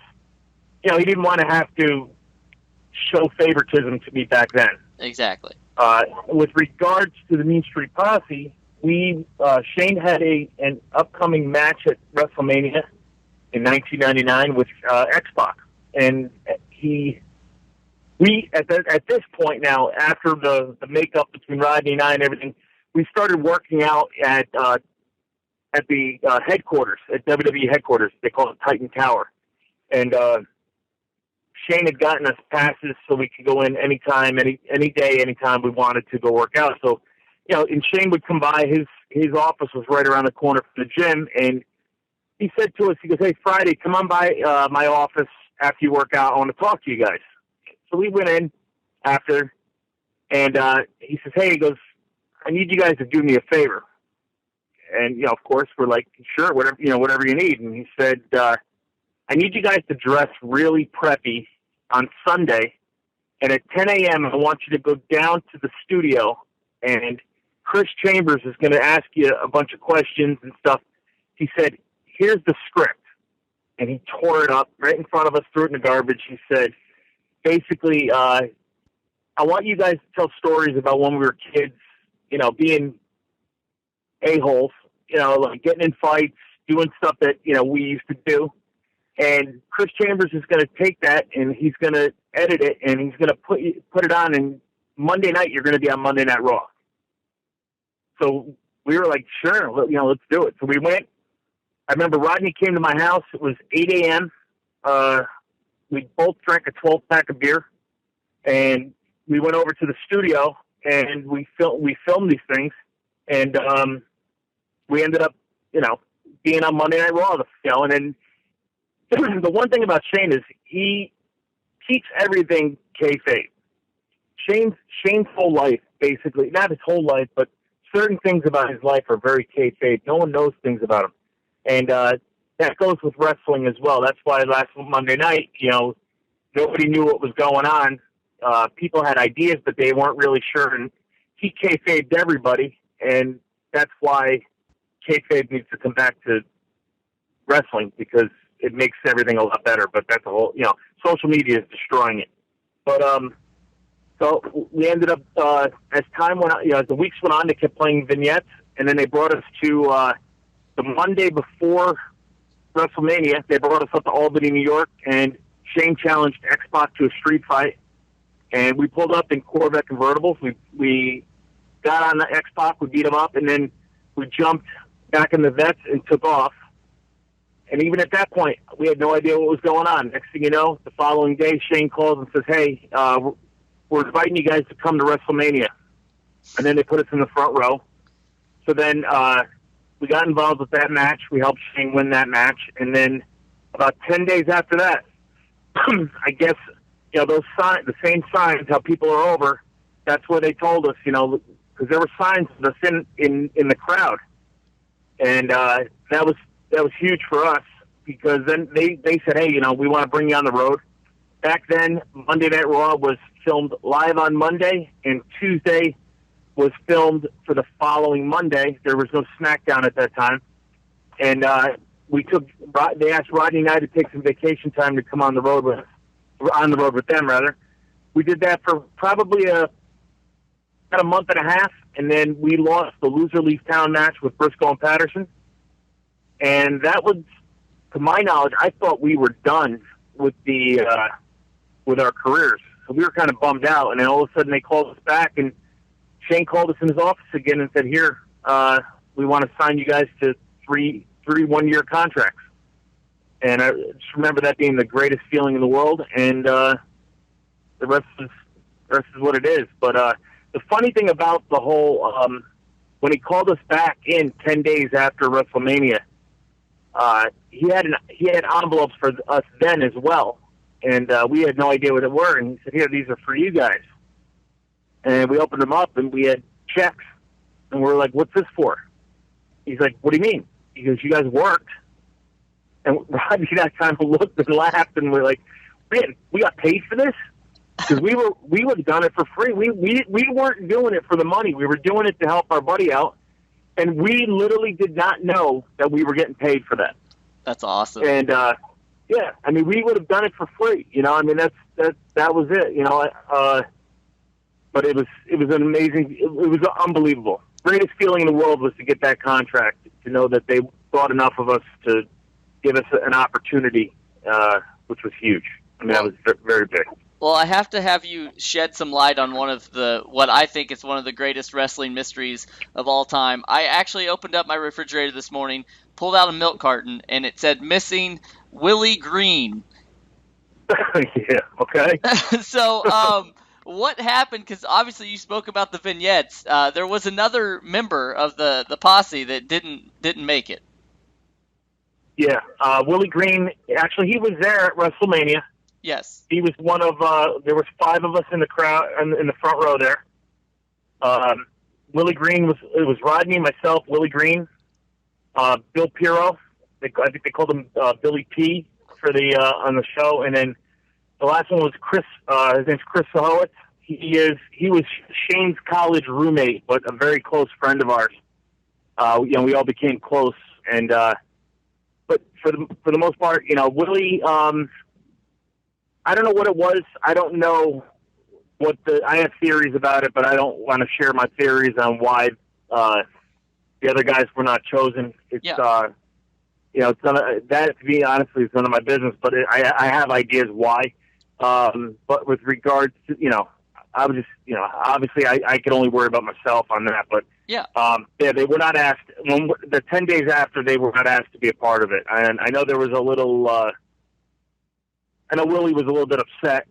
he didn't want to have to show favoritism to me back then. Exactly. With regards to the Mean Street Posse, Shane had an upcoming match at WrestleMania in 1999 with X-Pac, and at this point now, after the makeup between Rodney and I and everything, we started working out at the headquarters, at WWE headquarters. They call it Titan Tower, and Shane had gotten us passes so we could go in anytime, any day, anytime we wanted to go work out. So, and Shane would come by. His office was right around the corner from the gym, and he said to us, he goes, "Hey, Friday, come on by my office after you work out. I want to talk to you guys." So we went in after, and he says, "Hey," he goes, "I need you guys to do me a favor." And, of course, we're like, "Sure, whatever you need." And he said, "I need you guys to dress really preppy on Sunday, and at 10 a.m., I want you to go down to the studio, and Chris Chambers is going to ask you a bunch of questions and stuff." He said, "Here's the script." And he tore it up right in front of us, threw it in the garbage. He said, basically, "I want you guys to tell stories about when we were kids, being a-holes, like getting in fights, doing stuff that, we used to do. And Chris Chambers is going to take that, and he's going to edit it, and he's going to put it on, and Monday night you're going to be on Monday Night Raw." So we were like, "Sure, let's do it." So we went. I remember Rodney came to my house. It was 8 a.m. We both drank a 12-pack of beer, and we went over to the studio, and we filmed these things, and we ended up, being on Monday Night Raw, and then the one thing about Shane is he keeps everything kayfabe. Shane's whole life, basically, not his whole life, but certain things about his life are very kayfabe. No one knows things about him. And that goes with wrestling as well. That's why last Monday night, nobody knew what was going on. People had ideas, but they weren't really sure. And he kayfabed everybody, and that's why kayfabe needs to come back to wrestling, because it makes everything a lot better. But that's a whole, social media is destroying it. But so we ended up, as time went on, as the weeks went on, they kept playing vignettes, and then they brought us to the Monday before WrestleMania. They brought us up to Albany, New York, and Shane challenged X-Pac to a street fight. And we pulled up in Corvette convertibles. We got on the X-Pac, we beat him up, and then we jumped back in the vets and took off. And even at that point, we had no idea what was going on. Next thing you know, the following day, Shane calls and says, "Hey, we're inviting you guys to come to WrestleMania." And then they put us in the front row. So then we got involved with that match. We helped Shane win that match. And then about 10 days after that, I guess, those signs, the same signs, how people are over, that's where they told us, because there were signs of us in the crowd. And that was huge for us, because then they said, "Hey, we want to bring you on the road." Back then, Monday Night Raw was filmed live on Monday, and Tuesday was filmed for the following Monday. There was no SmackDown at that time, and they asked Rodney and I to take some vacation time to come on the road with them. We did that for probably about a month and a half, and then we lost the Loser Leaves Town match with Briscoe and Patterson. And that was, to my knowledge, I thought we were done with with our careers. So we were kind of bummed out, and then all of a sudden they called us back, and Shane called us in his office again and said, "Here, we want to sign you guys to three 1-year contracts." And I just remember that being the greatest feeling in the world, and the rest is what it is. But the funny thing about the whole, when he called us back in 10 days after WrestleMania, he had envelopes for us then as well, and we had no idea what they were. And he said, "Here, these are for you guys." And we opened them up, and we had checks, and we're like, "What's this for?" He's like, "What do you mean?" He goes, "You guys worked." And Rodney and I kind of looked and laughed, and we're like, "Man, we got paid for this?" Because we would have done it for free. We weren't doing it for the money. We were doing it to help our buddy out, and we literally did not know that we were getting paid for that. That's awesome. And yeah, I mean, we would have done it for free. You know, I mean, that was it. You know, but it was an amazing. It was unbelievable. Greatest feeling in the world was to get that contract. To know that they thought enough of us to give us an opportunity, which was huge. I mean, that was very big. Well, I have to have you shed some light on what I think is one of the greatest wrestling mysteries of all time. I actually opened up my refrigerator this morning, pulled out a milk carton, and it said missing Willie Green. Yeah, okay. So, what happened? Because obviously you spoke about the vignettes. There was another member of the posse that didn't make it. Yeah, Willie Green. Actually, he was there at WrestleMania. Yes. He was one of, there was 5 of us in the crowd, in the front row there. Willie Green it was Rodney, myself, Willie Green, Bill Piro. I think they called him Billy P for on the show. And then the last one was Chris, his name's Chris Sahowitz. He was Shane's college roommate, but a very close friend of ours. You know, we all became close. And, but for the most part, you know, Willie, I don't know what it was. I don't know I have theories about it, but I don't want to share my theories on why the other guys were not chosen. It's, you know, it's that, to be honestly, it's none of my business, but I have ideas why. But with regards to, you know, I would just, you know, obviously I could only worry about myself on that, but yeah, they were not asked, the 10 days after, they were not asked to be a part of it. And I know there was a little, I know Willie was a little bit upset.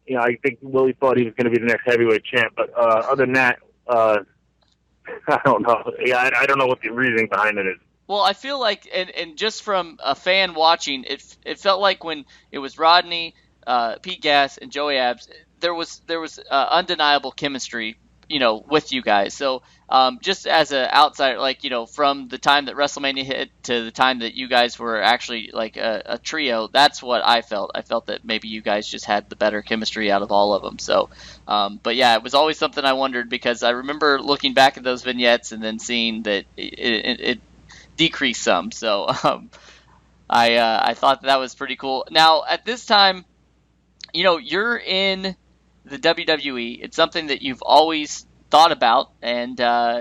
You know, I think Willie thought he was going to be the next heavyweight champ. But other than that, I don't know. Yeah, I don't know what the reasoning behind it is. Well, I feel like, and just from a fan watching, it felt like when it was Rodney, Pete Gas, and Joey Abs, there was undeniable chemistry, you know, with you guys. So just as an outsider, like, you know, from the time that WrestleMania hit to the time that you guys were actually like a trio, that's what I felt. I felt that maybe you guys just had the better chemistry out of all of them. So, but yeah, it was always something I wondered, because I remember looking back at those vignettes and then seeing that it decreased some. So I thought that was pretty cool. Now, at this time, you know, you're in the WWE. It's something that you've always thought about, and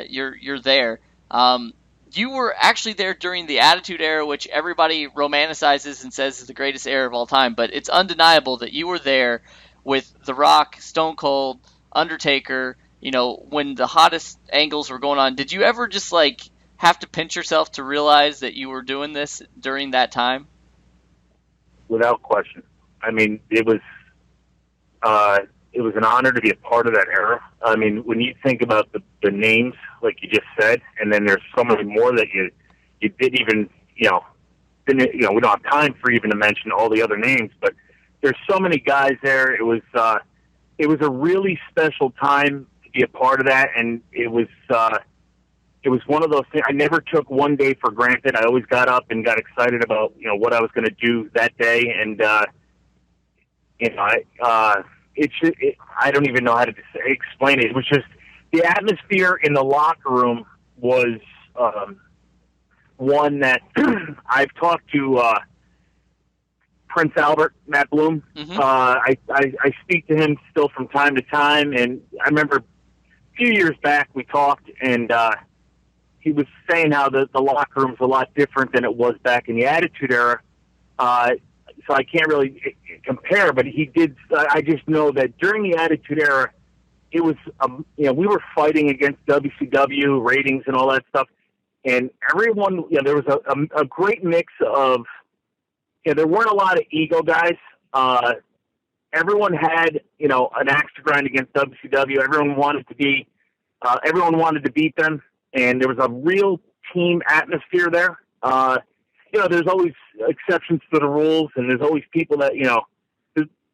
you're there. You were actually there during the Attitude Era, which everybody romanticizes and says is the greatest era of all time, but it's undeniable that you were there with The Rock, Stone Cold, Undertaker, you know, when the hottest angles were going on. Did you ever just like have to pinch yourself to realize that you were doing this during that time? Without question. I mean, it was an honor to be a part of that era. I mean, when you think about the names, like you just said, and then there's so many more that you didn't even, we don't have time for even to mention all the other names, but there's so many guys there. It was a really special time to be a part of that, and it was one of those things. I never took one day for granted. I always got up and got excited about, you know, what I was going to do that day, and I don't even know how to explain it. It was just the atmosphere in the locker room was one that I've talked to Prince Albert, Matt Bloom. Mm-hmm. I speak to him still from time to time, and I remember a few years back we talked, and he was saying how the locker room's a lot different than it was back in the Attitude Era. So I can't really compare, but he did. I just know that during the Attitude Era, it was, we were fighting against WCW ratings and all that stuff, and everyone, there was a great mix of, there weren't a lot of ego guys. Everyone had, an axe to grind against WCW. Everyone wanted to beat them, and there was a real team atmosphere there. There's always exceptions to the rules, and there's always people that,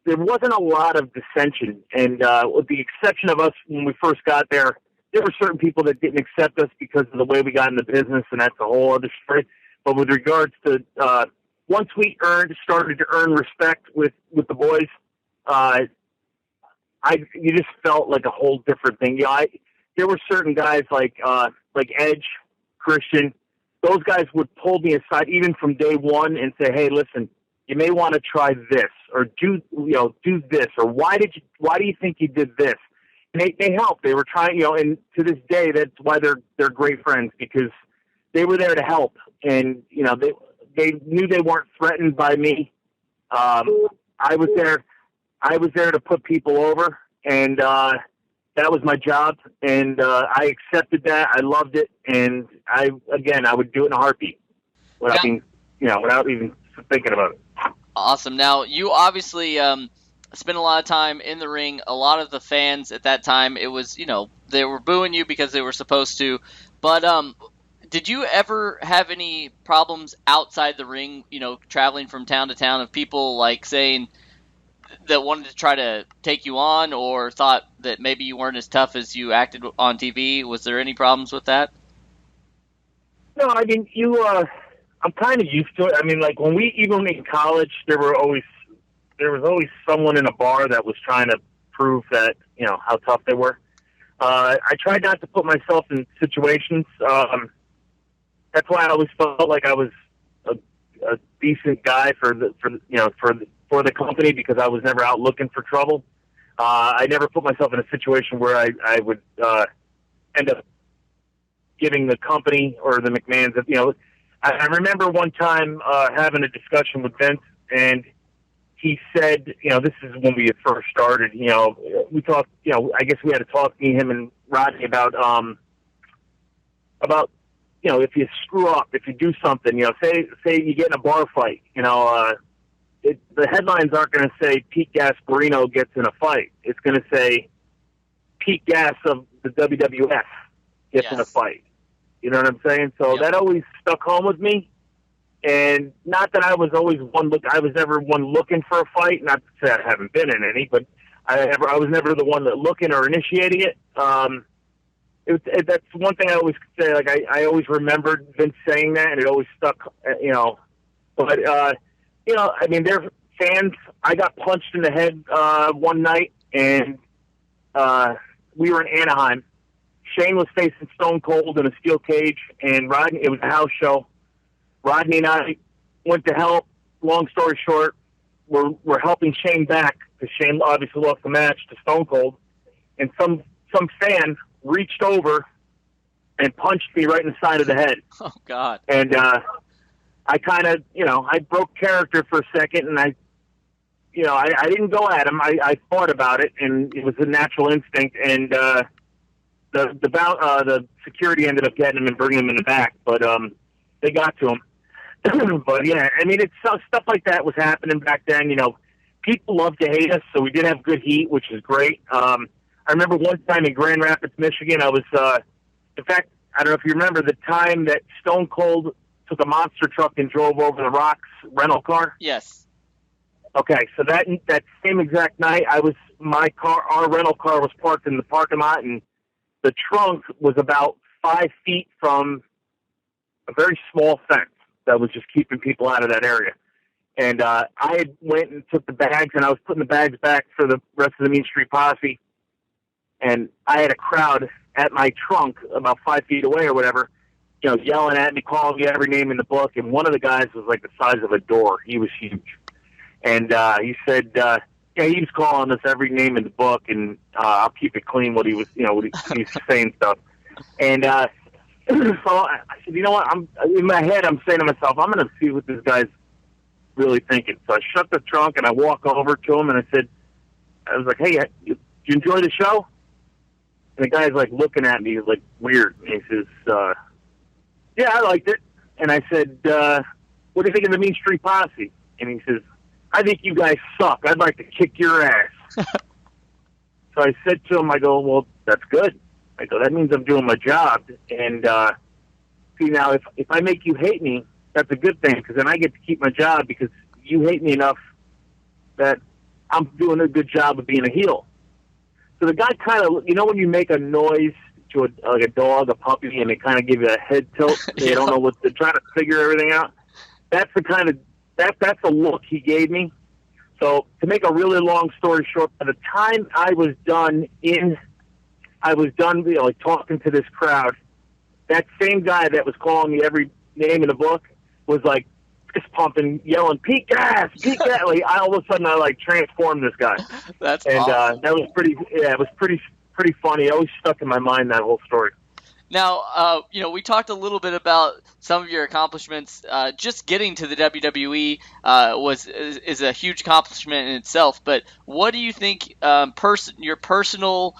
there wasn't a lot of dissension. And with the exception of us when we first got there, there were certain people that didn't accept us because of the way we got in the business, and that's a whole other story. But with regards to once we started to earn respect with the boys, you just felt like a whole different thing. There were certain guys like Edge, Christian. Those guys would pull me aside even from day one and say, "Hey, listen, you may want to try this, or do this, or why do you think you did this?" And they helped. They were trying, and to this day, that's why they're great friends, because they were there to help, and they knew they weren't threatened by me. I was there to put people over, and that was my job, and I accepted that. I loved it, and I would do it in a heartbeat without even thinking about it. Awesome. Now, you obviously spent a lot of time in the ring. A lot of the fans at that time, it was, they were booing you because they were supposed to. But did you ever have any problems outside the ring, traveling from town to town, of people like saying that wanted to try to take you on, or thought that maybe you weren't as tough as you acted on TV? Was there any problems with that? No, I mean, I'm kind of used to it. I mean, like even in college, there was always someone in a bar that was trying to prove that, how tough they were. I tried not to put myself in situations. That's why I always felt like I was a decent guy for the company, because I was never out looking for trouble. I never put myself in a situation where I would end up giving the company or the McMahons. I remember one time having a discussion with Vince, and he said, this is when we had first started. We talked. I guess we had to talk, me, him, and Rodney about if you screw up, if you do something, say you get in a bar fight, the headlines aren't going to say Pete Gasparino gets in a fight. It's going to say Pete Gas of the WWF gets in a fight. You know what I'm saying? So that always stuck home with me. And not that I was always I was never one looking for a fight. Not to say I haven't been in any, but I was never the one that looking or initiating it. That's one thing I always say. Like I always remembered Vince saying that, and it always stuck. But I mean, they're fans. I got punched in the head one night, and we were in Anaheim. Shane was facing Stone Cold in a steel cage, and Rodney, it was a house show. Rodney and I went to help. Long story short, we're helping Shane back, because Shane obviously lost the match to Stone Cold, and some fan reached over and punched me right in the side of the head. Oh, God. And I kind of, I broke character for a second, and I didn't go at him. I thought about it, and it was a natural instinct, and the security ended up getting him and bringing him in the back, but they got to him. But yeah, I mean, it's stuff like that was happening back then. People love to hate us, so we did have good heat, which is great. I remember one time in Grand Rapids, Michigan, I was, in fact, I don't know if you remember the time that Stone Cold took a monster truck and drove over the Rock's rental car. Yes. Okay, so that same exact night, our rental car was parked in the parking lot, and the trunk was about 5 feet from a very small fence that was just keeping people out of that area. And I had went and took the bags, and I was putting the bags back for the rest of the Mean Street Posse. And I had a crowd at my trunk about 5 feet away or whatever, yelling at me, calling me every name in the book. And one of the guys was like the size of a door. He was huge. And he said, he was calling us every name in the book, and I'll keep it clean what he was, he was saying stuff. And so I said, you know what? In my head, I'm saying to myself, I'm going to see what this guy's really thinking. So I shut the trunk and I walk over to him and I was like, hey, did you enjoy the show? And the guy's like looking at me like weird. And he says, yeah, I liked it. And I said, what do you think of the Mean Street Posse? And he says, I think you guys suck. I'd like to kick your ass. So I said to him, I go, well, that's good. I go, that means I'm doing my job. And see, now if I make you hate me, that's a good thing, because then I get to keep my job because you hate me enough that I'm doing a good job of being a heel. So the guy kind of, when you make a noise to like a dog, a puppy, and they kind of give you a head tilt, they don't know what they're trying to figure everything out. That's the kind of that's the look he gave me. So to make a really long story short, by the time I was done, like talking to this crowd, that same guy that was calling me every name in the book was like fist pumping, yelling, "Pete Gas, Pete Gas!" Like all of a sudden, I like transformed this guy. That's awesome. That was pretty. Yeah, it was pretty funny. It always stuck in my mind, that whole story. Now, we talked a little bit about some of your accomplishments. Just getting to the WWE is a huge accomplishment in itself. But what do you think your personal,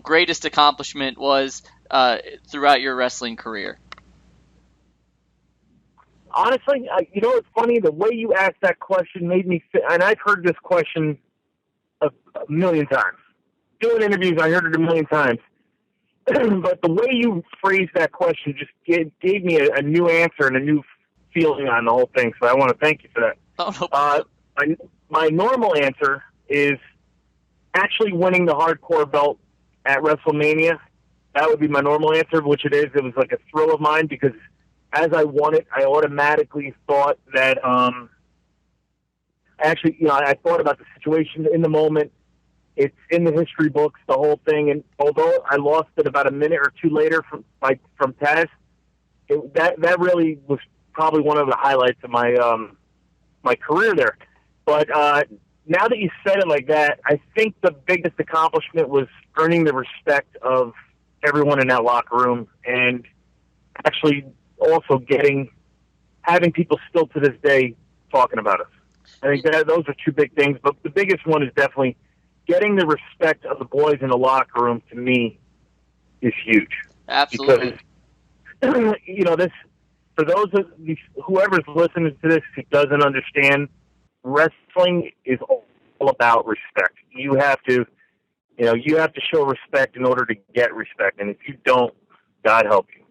greatest accomplishment was throughout your wrestling career? Honestly, it's funny. The way you asked that question made me and I've heard this question a million times. Doing interviews, I heard it a million times. But the way you phrased that question just gave me a new answer and a new feeling on the whole thing. So I want to thank you for that. Oh, no. My normal answer is actually winning the hardcore belt at WrestleMania. That would be my normal answer, which it is. It was like a thrill of mine because as I won it, I automatically thought that I thought about the situation in the moment. It's in the history books, the whole thing. And although I lost it about a minute or two later from Taz, that really was probably one of the highlights of my my career there. But now that you said it like that, I think the biggest accomplishment was earning the respect of everyone in that locker room, and actually also having people still to this day talking about us. I think those are two big things. But the biggest one is definitely getting the respect of the boys in the locker room, to me, is huge. Absolutely. Because, for those of whoever's listening to this who doesn't understand, wrestling is all about respect. You have to show respect in order to get respect. And if you don't, God help you,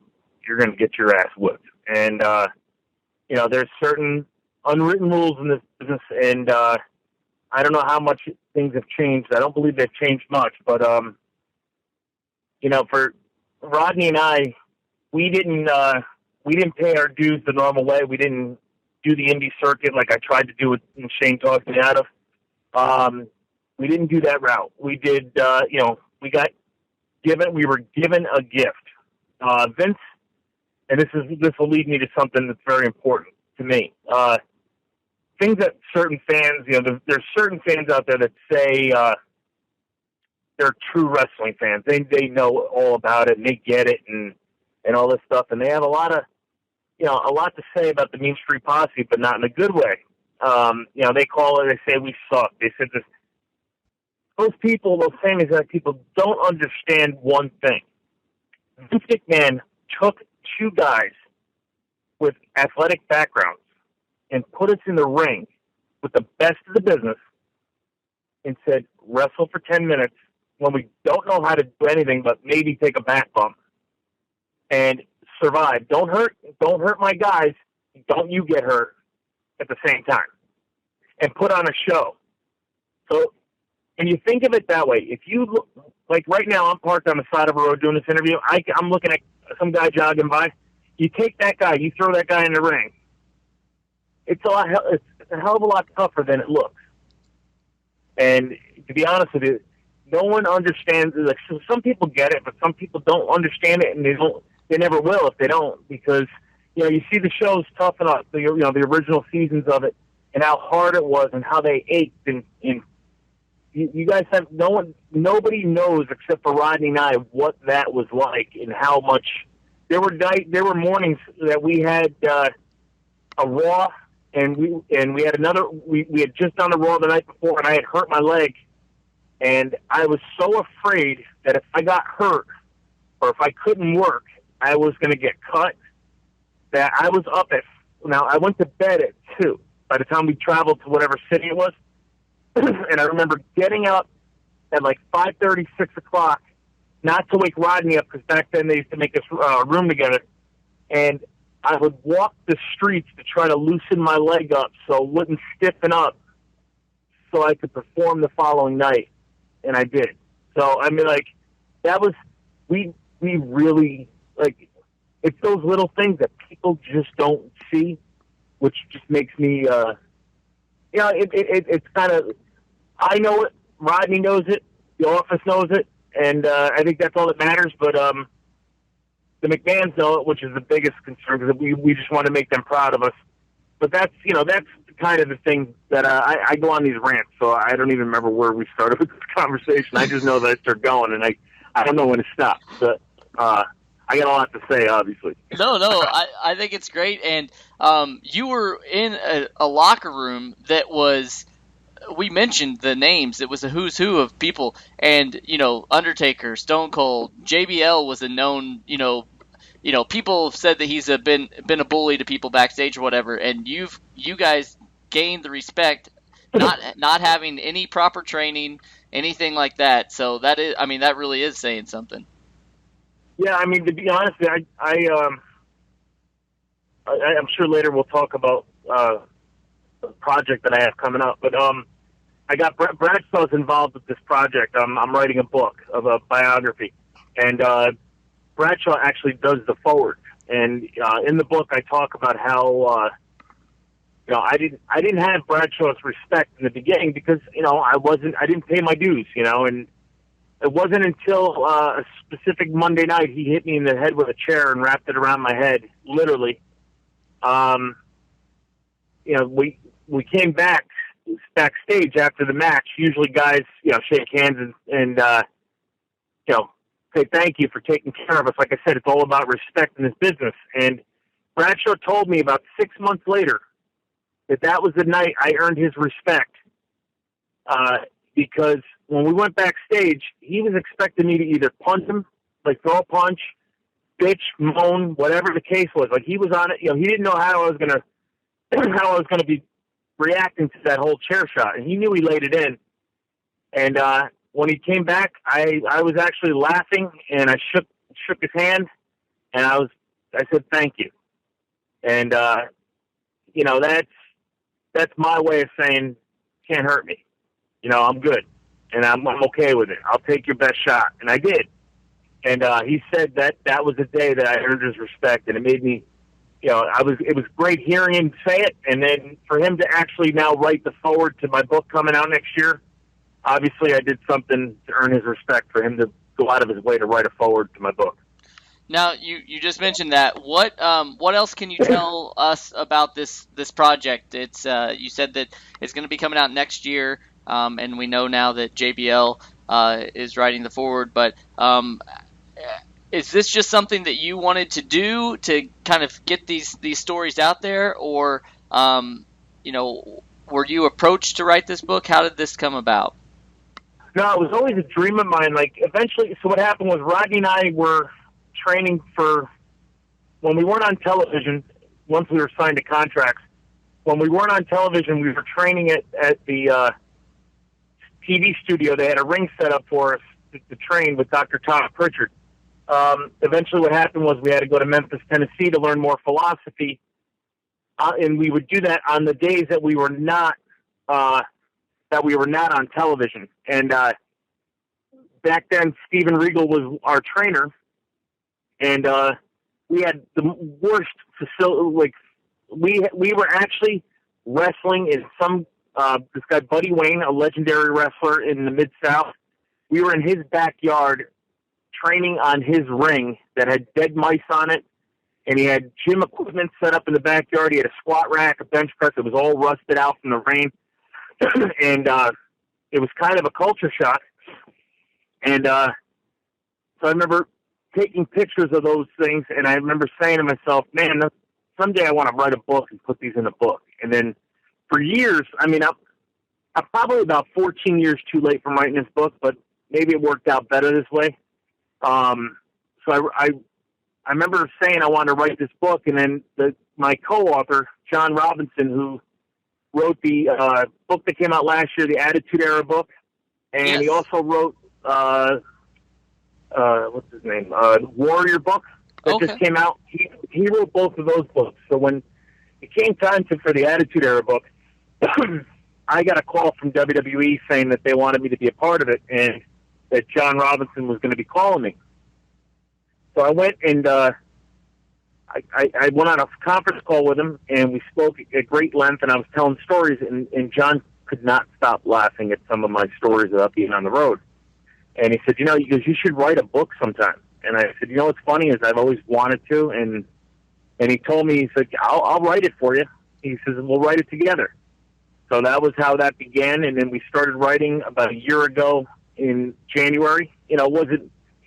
you're going to get your ass whipped. And, there's certain unwritten rules in this business, and I don't know how much things have changed. I don't believe they've changed much, but for Rodney and I, we didn't pay our dues the normal way. We didn't do the indie circuit like I tried to do it and Shane talked me out of. We didn't do that route. We did, we were given a gift. Vince, and this will lead me to something that's very important to me. Things that certain fans, there's certain fans out there that say they're true wrestling fans. They know all about it and they get it and all this stuff, and they have a lot to say about the Mean Street Posse, but not in a good way. They call it, they say we suck. They said this. Those same exact people don't understand one thing. Vince McMahon took two guys with athletic backgrounds and put us in the ring with the best of the business and said, wrestle for 10 minutes when we don't know how to do anything but maybe take a back bump and survive. Don't hurt my guys. Don't you get hurt at the same time. And put on a show. So, and you think of it that way. If you look, like right now, I'm parked on the side of a road doing this interview. I'm looking at some guy jogging by. You take that guy, you throw that guy in the ring. It's a hell of a lot tougher than it looks. And to be honest with you, no one understands. Like, so some people get it, but some people don't understand it, and they never will if they don't, because you see the shows toughen up, the original seasons of it, and how hard it was, and how they ached, and you guys have nobody knows except for Rodney and I what that was like, and how much there were mornings that we had a Raw, and we had another. We had just done a Raw the night before, and I had hurt my leg, and I was so afraid that if I got hurt or if I couldn't work, I was going to get cut. That I was up at. Now I went to bed at 2. By the time we traveled to whatever city it was. And I remember getting up at like 5:30, 6 o'clock, not to wake Rodney up, because back then they used to make us room together. And I would walk the streets to try to loosen my leg up so it wouldn't stiffen up, so I could perform the following night. And I did. So, I mean, like, that was, we really, like, it's those little things that people just don't see, which just makes me, it's kind of, I know it, Rodney knows it, the office knows it, and I think that's all that matters. But the McMahons know it, which is the biggest concern, because we just want to make them proud of us. But that's kind of the thing that I go on these rants, so I don't even remember where we started with this conversation. I just know that I start going, and I don't know when to stop. But I got a lot to say, obviously. No, I think it's great. And you were in a locker room that was, we mentioned the names. It was a who's who of people. And, Undertaker, Stone Cold, JBL was a known, people have said that he's been a bully to people backstage or whatever. And you guys gained the respect, not having any proper training, anything like that. So that really is saying something. Yeah, I mean, to be honest, I'm sure later we'll talk about the project that I have coming up. But I got Bradshaw's involved with this project. I'm writing a book of a biography, and Bradshaw actually does the forward. And in the book, I talk about how I didn't have Bradshaw's respect in the beginning because I didn't pay my dues, and it wasn't until a specific Monday night he hit me in the head with a chair and wrapped it around my head, literally. We came backstage after the match. Usually guys, shake hands and say thank you for taking care of us. Like I said, it's all about respect in this business. And Bradshaw told me about 6 months later that was the night I earned his respect. Because when we went backstage, he was expecting me to either punch him, like throw a punch, bitch, moan, whatever the case was. Like he was on it. He didn't know how I was gonna be reacting to that whole chair shot, and he knew he laid it in. And when he came back, I was actually laughing, and I shook his hand, and I said thank you. And that's my way of saying can't hurt me. I'm good, and I'm okay with it. I'll take your best shot, and I did. And he said that was the day that I earned his respect, and it made me, it was great hearing him say it, and then for him to actually now write the forward to my book coming out next year. Obviously, I did something to earn his respect for him to go out of his way to write a forward to my book. Now, you just mentioned that. What else can you tell us about this project? It's you said that it's going to be coming out next year. And we know now that JBL is writing the forward, but is this just something that you wanted to do to kind of get these stories out there, or were you approached to write this book? How did this come about? No, it was always a dream of mine. Like eventually, so what happened was Rodney and I were training for when we weren't on television. Once we were signed to contracts, when we weren't on television, we were training at the TV studio. They had a ring set up for us to train with Dr. Tom Pritchard. Eventually what happened was we had to go to Memphis, Tennessee to learn more philosophy. And we would do that on the days that we were not on television. And back then, Steven Regal was our trainer. And we had the worst facility. Like we were actually wrestling in some this guy Buddy Wayne, a legendary wrestler in the Mid-South. we were in his backyard training on his ring that had dead mice on it, and he had gym equipment set up in the backyard. He had a squat rack, a bench press. It was all rusted out from the rain, and it was kind of a culture shock. And so I remember taking pictures of those things, and I remember saying to myself, man, someday I want to write a book and put these in a book. And then for years, I mean, I'm probably about 14 years too late from writing this book, but maybe it worked out better this way. So I remember saying I wanted to write this book, and then my co-author, John Robinson, who wrote the book that came out last year, the Attitude Era book, and Yes. he also wrote what's his name? Warrior book that just came out. He wrote both of those books. So when it came time for the Attitude Era book, I got a call from WWE saying that they wanted me to be a part of it, and that John Robinson was going to be calling me. So I went and I went on a conference call with him, and we spoke at great length, and I was telling stories, and John could not stop laughing at some of my stories about being on the road. And he said, he goes, you should write a book sometime. And I said, what's funny is I've always wanted to, and he told me, he said, I'll write it for you. He says, we'll write it together. So that was how that began, and then we started writing about a year ago in January. He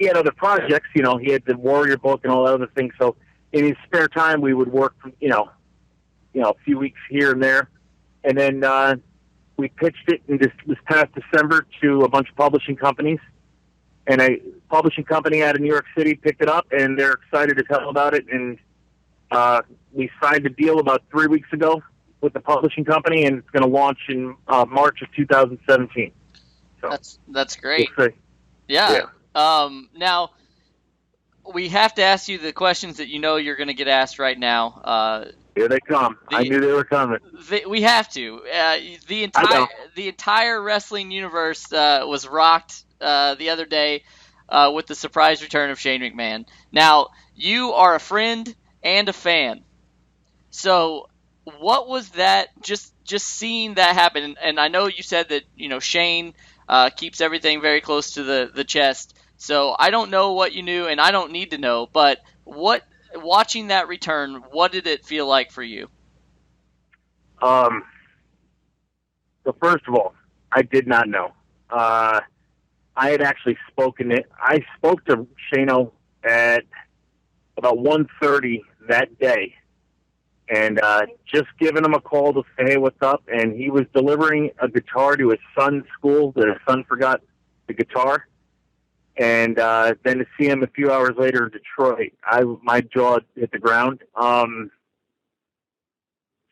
had other projects, he had the Warrior book and all that other things. So in his spare time, we would work, a few weeks here and there. And then we pitched it in this past December to a bunch of publishing companies. And a publishing company out of New York City picked it up, and they're excited as hell about it. And we signed a deal about 3 weeks ago with the publishing company, and it's going to launch in March of 2017. So that's great. We'll see. Yeah. Now, we have to ask you the questions that you're going to get asked right now. Here they come. I knew they were coming. We have to. The entire wrestling universe was rocked the other day with the surprise return of Shane McMahon. Now, you are a friend and a fan. So, what was that? Just seeing that happen, and I know you said that Shane keeps everything very close to the chest. So I don't know what you knew, and I don't need to know. But watching that return, what did it feel like for you? So first of all, I did not know. I had actually spoken it. I spoke to Shano at about 1:30 that day, and just giving him a call to say, hey, what's up? And he was delivering a guitar to his son's school that his son forgot the guitar. And then to see him a few hours later in Detroit, my jaw hit the ground.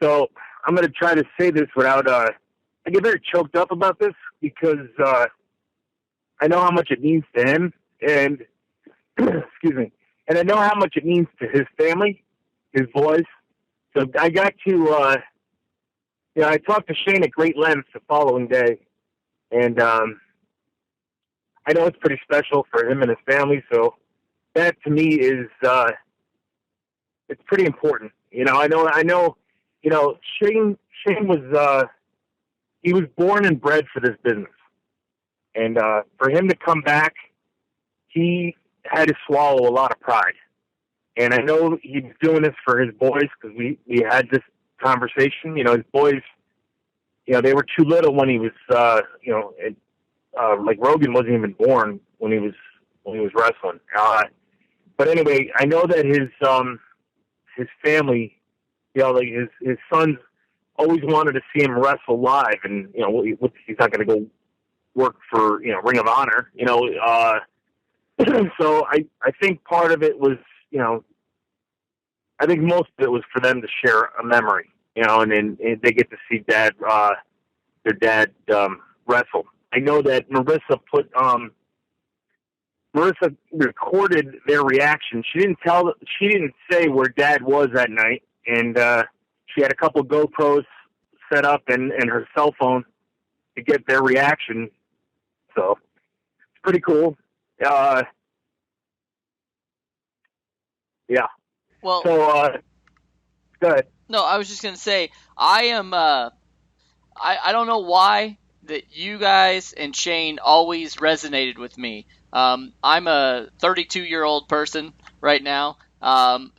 So I'm going to try to say this without, I get very choked up about this because I know how much it means to him, and excuse me, and I know how much it means to his family, his boys. So I got to, I talked to Shane at great length the following day, and I know it's pretty special for him and his family. So that to me is, it's pretty important. I know, Shane was, he was born and bred for this business. And for him to come back, he had to swallow a lot of pride. And I know he's doing this for his boys because we had this conversation. His boys, they were too little when he was, like Rogan wasn't even born when he was wrestling. But anyway, I know that his family, like his sons always wanted to see him wrestle live, and he's not going to go work for Ring of Honor. So I think part of it was I think most of it was for them to share a memory, and then they get to see their dad wrestle. I know that Marissa recorded their reaction. She didn't say where Dad was that night, and she had a couple of GoPros set up and her cell phone to get their reaction. So it's pretty cool. Yeah. Well, so go ahead. No, I was just gonna say I am. I don't know why that you guys and Shane always resonated with me. I'm a 32-year-old person right now,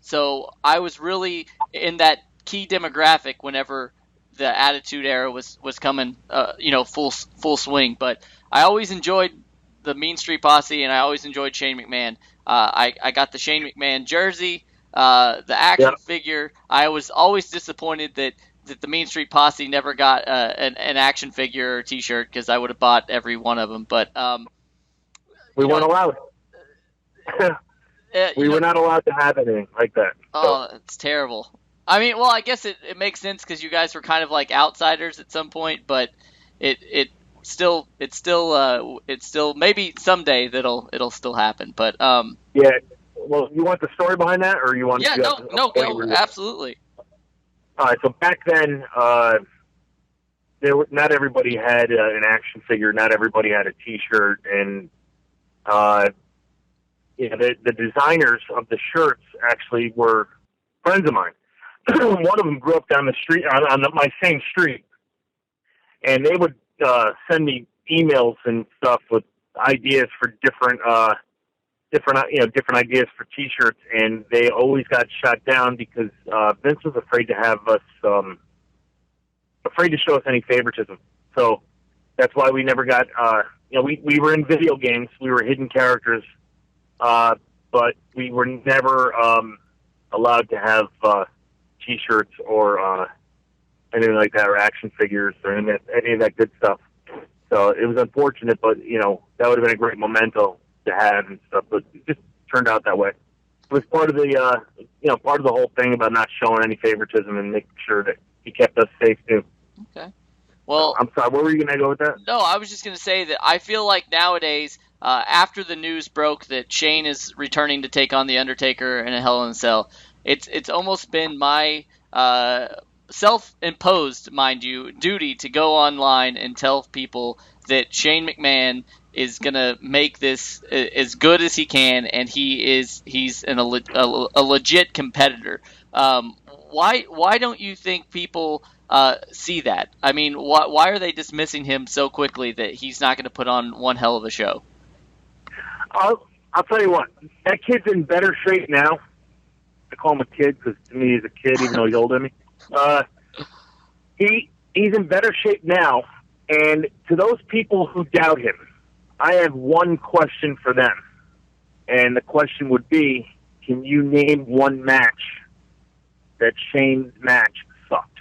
so I was really in that key demographic whenever the Attitude Era was coming, full swing. But I always enjoyed the Mean Street Posse, and I always enjoyed Shane McMahon. I got the Shane McMahon jersey, the action figure. I was always disappointed that the Mean Street Posse never got an action figure or T-shirt, because I would have bought every one of them. But we weren't allowed. We were not allowed to have anything like that. Oh, it's terrible. I mean, well, I guess it makes sense because you guys were kind of like outsiders at some point, but it's still maybe someday it'll still happen. But yeah. Well, you want the story behind that, or you want? Yeah, no, absolutely. All right. So back then, not everybody had an action figure. Not everybody had a T-shirt, and the designers of the shirts actually were friends of mine. One of them grew up down the street on my same street, and they would send me emails and stuff with ideas for different ideas for T-shirts, and they always got shot down because Vince was afraid to have us, afraid to show us any favoritism. So that's why we never got, we were in video games, we were hidden characters, but we were never allowed to have T-shirts or anything like that, or action figures, or any of that good stuff. So it was unfortunate, but that would have been a great memento to have and stuff. But it just turned out that way. It was part of the part of the whole thing about not showing any favoritism and making sure that he kept us safe too. Okay. Well, I'm sorry. Where were you going to go with that? No, I was just going to say that I feel like nowadays, after the news broke that Shane is returning to take on the Undertaker in a Hell in a Cell, it's almost been my self-imposed, mind you, duty to go online and tell people that Shane McMahon is going to make this as good as he can, and he's a legit competitor. Why don't you think people see that? I mean, why are they dismissing him so quickly that he's not going to put on one hell of a show? I'll tell you what, that kid's in better shape now. I call him a kid because to me he's a kid, even though he's older than me. He's in better shape now, and to those people who doubt him, I have one question for them, and the question would be, can you name one match that Shane's match sucked?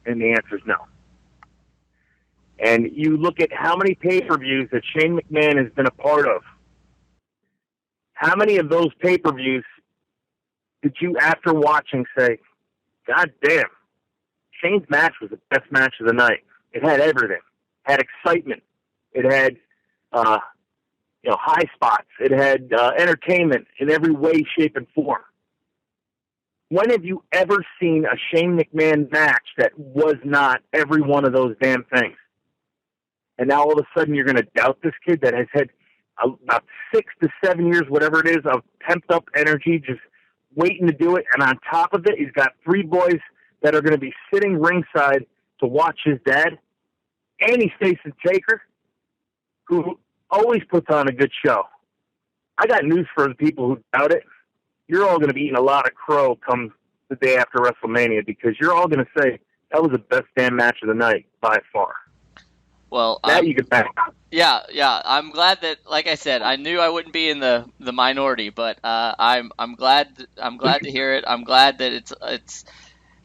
And the answer is no. And you look at how many pay-per-views that Shane McMahon has been a part of. How many of those pay-per-views did you, after watching, say, God damn, Shane's match was the best match of the night. It had everything. It had excitement. It had, high spots. It had entertainment in every way, shape, and form. When have you ever seen a Shane McMahon match that was not every one of those damn things? And now all of a sudden you're going to doubt this kid that has had about 6 to 7 years, whatever it is, of pumped up energy, just waiting to do it. And on top of it, he's got 3 boys that are going to be sitting ringside to watch his dad. And he's facing Taker, who always puts on a good show. I got news for the people who doubt it. You're all going to be eating a lot of crow come the day after WrestleMania, because you're all going to say that was the best damn match of the night by far. Well, that you can back. Yeah. I'm glad that, like I said, I knew I wouldn't be in the minority, but I'm glad to hear it. I'm glad that it's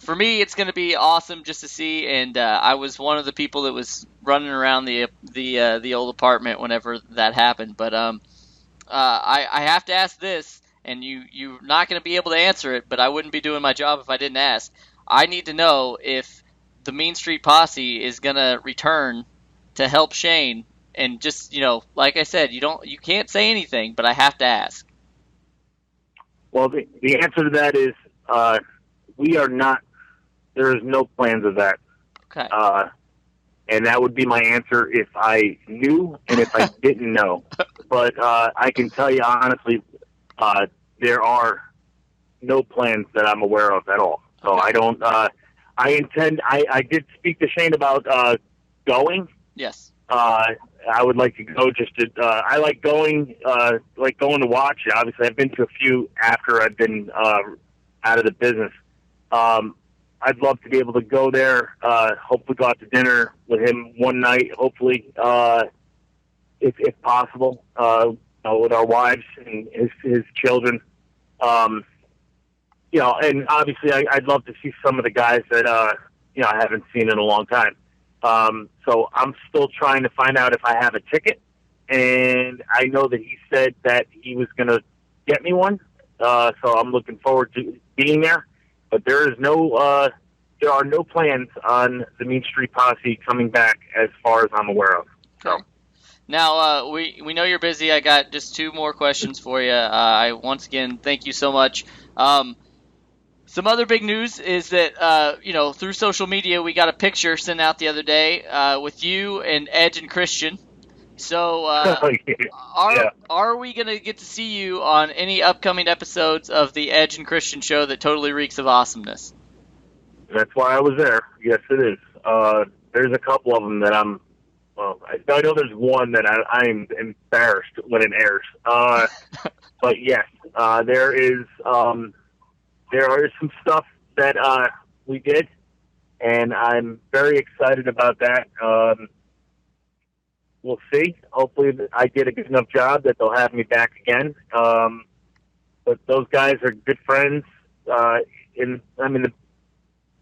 for me. It's going to be awesome just to see. And I was one of the people that was running around the old apartment whenever that happened. But I have to ask this, and you're not going to be able to answer it. But I wouldn't be doing my job if I didn't ask. I need to know if the Mean Street Posse is going to return to help Shane. And just, like I said, you can't say anything, but I have to ask. Well, the answer to that is we are not. There is no plans of that. Okay. And that would be my answer if I knew and if I didn't know. But I can tell you honestly, there are no plans that I'm aware of at all. So okay. I don't. I intend. I did speak to Shane about going. Yes. I would like to go just to. I like going to watch it. Obviously, I've been to a few after I've been out of the business. I'd love to be able to go there. Hopefully, go out to dinner with him one night. Hopefully, if possible, with our wives and his children. And obviously, I'd love to see some of the guys that I haven't seen in a long time. So I'm still trying to find out if I have a ticket, and I know that he said that he was going to get me one. So I'm looking forward to being there, but there are no plans on the Mean Street Posse coming back as far as I'm aware of. So. Now, we know you're busy. I got just 2 more questions for you. I once again thank you so much. Some other big news is that, through social media, we got a picture sent out the other day with you and Edge and Christian. So are we going to get to see you on any upcoming episodes of the Edge and Christian show that totally reeks of awesomeness? That's why I was there. Yes, it is. There's a couple of them that I know there's one that I'm embarrassed when it airs. But yes, there is some stuff that we did, and I'm very excited about that. We'll see. Hopefully I did a good enough job that they'll have me back again. But those guys are good friends.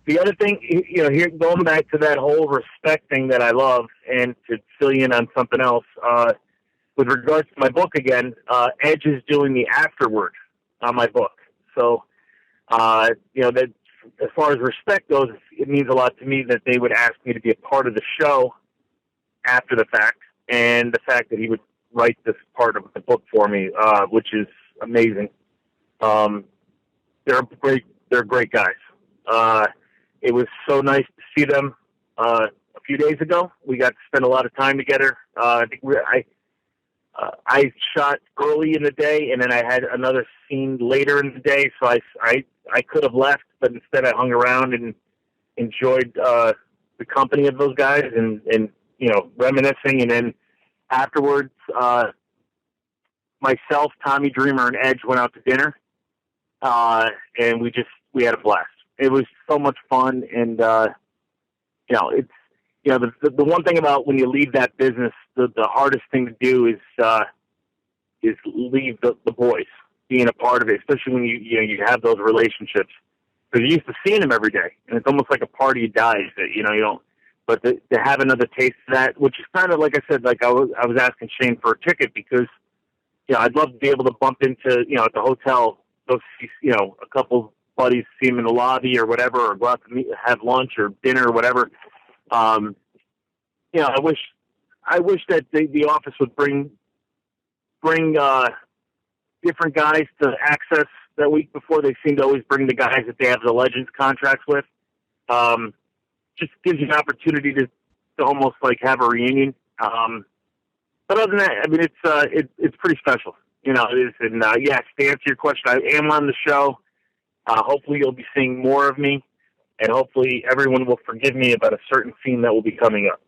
The other thing, here going back to that whole respect thing that I love, and to fill you in on something else, with regards to my book again, Edge is doing the afterword on my book. So, that as far as respect goes, it means a lot to me that they would ask me to be a part of the show after the fact, and the fact that he would write this part of the book for me, which is amazing. They're great guys. It was so nice to see them a few days ago. We got to spend a lot of time together. I think I shot early in the day, and then I had another scene later in the day, so I could have left, but instead I hung around and enjoyed the company of those guys and reminiscing. And then afterwards, myself, Tommy Dreamer, and Edge went out to dinner, and we had a blast. It was so much fun, and it's the one thing about when you leave that business, the hardest thing to do is leave the boys, being a part of it, especially when you have those relationships, because you're used to seeing them every day, and it's almost like a party of dies that you don't. But to have another taste of that, which is kind of like I said, like I was asking Shane for a ticket because I'd love to be able to bump into at the hotel, go see a couple buddies, see him in the lobby or whatever, or go out to have lunch or dinner or whatever. I wish that the office would bring different guys to Access that week before. They seem to always bring the guys that they have the Legends contracts with. Just gives you an opportunity to almost like have a reunion. But other than that, I mean, it's pretty special. It is. And yes, to answer your question, I am on the show. Hopefully you'll be seeing more of me, and hopefully everyone will forgive me about a certain scene that will be coming up.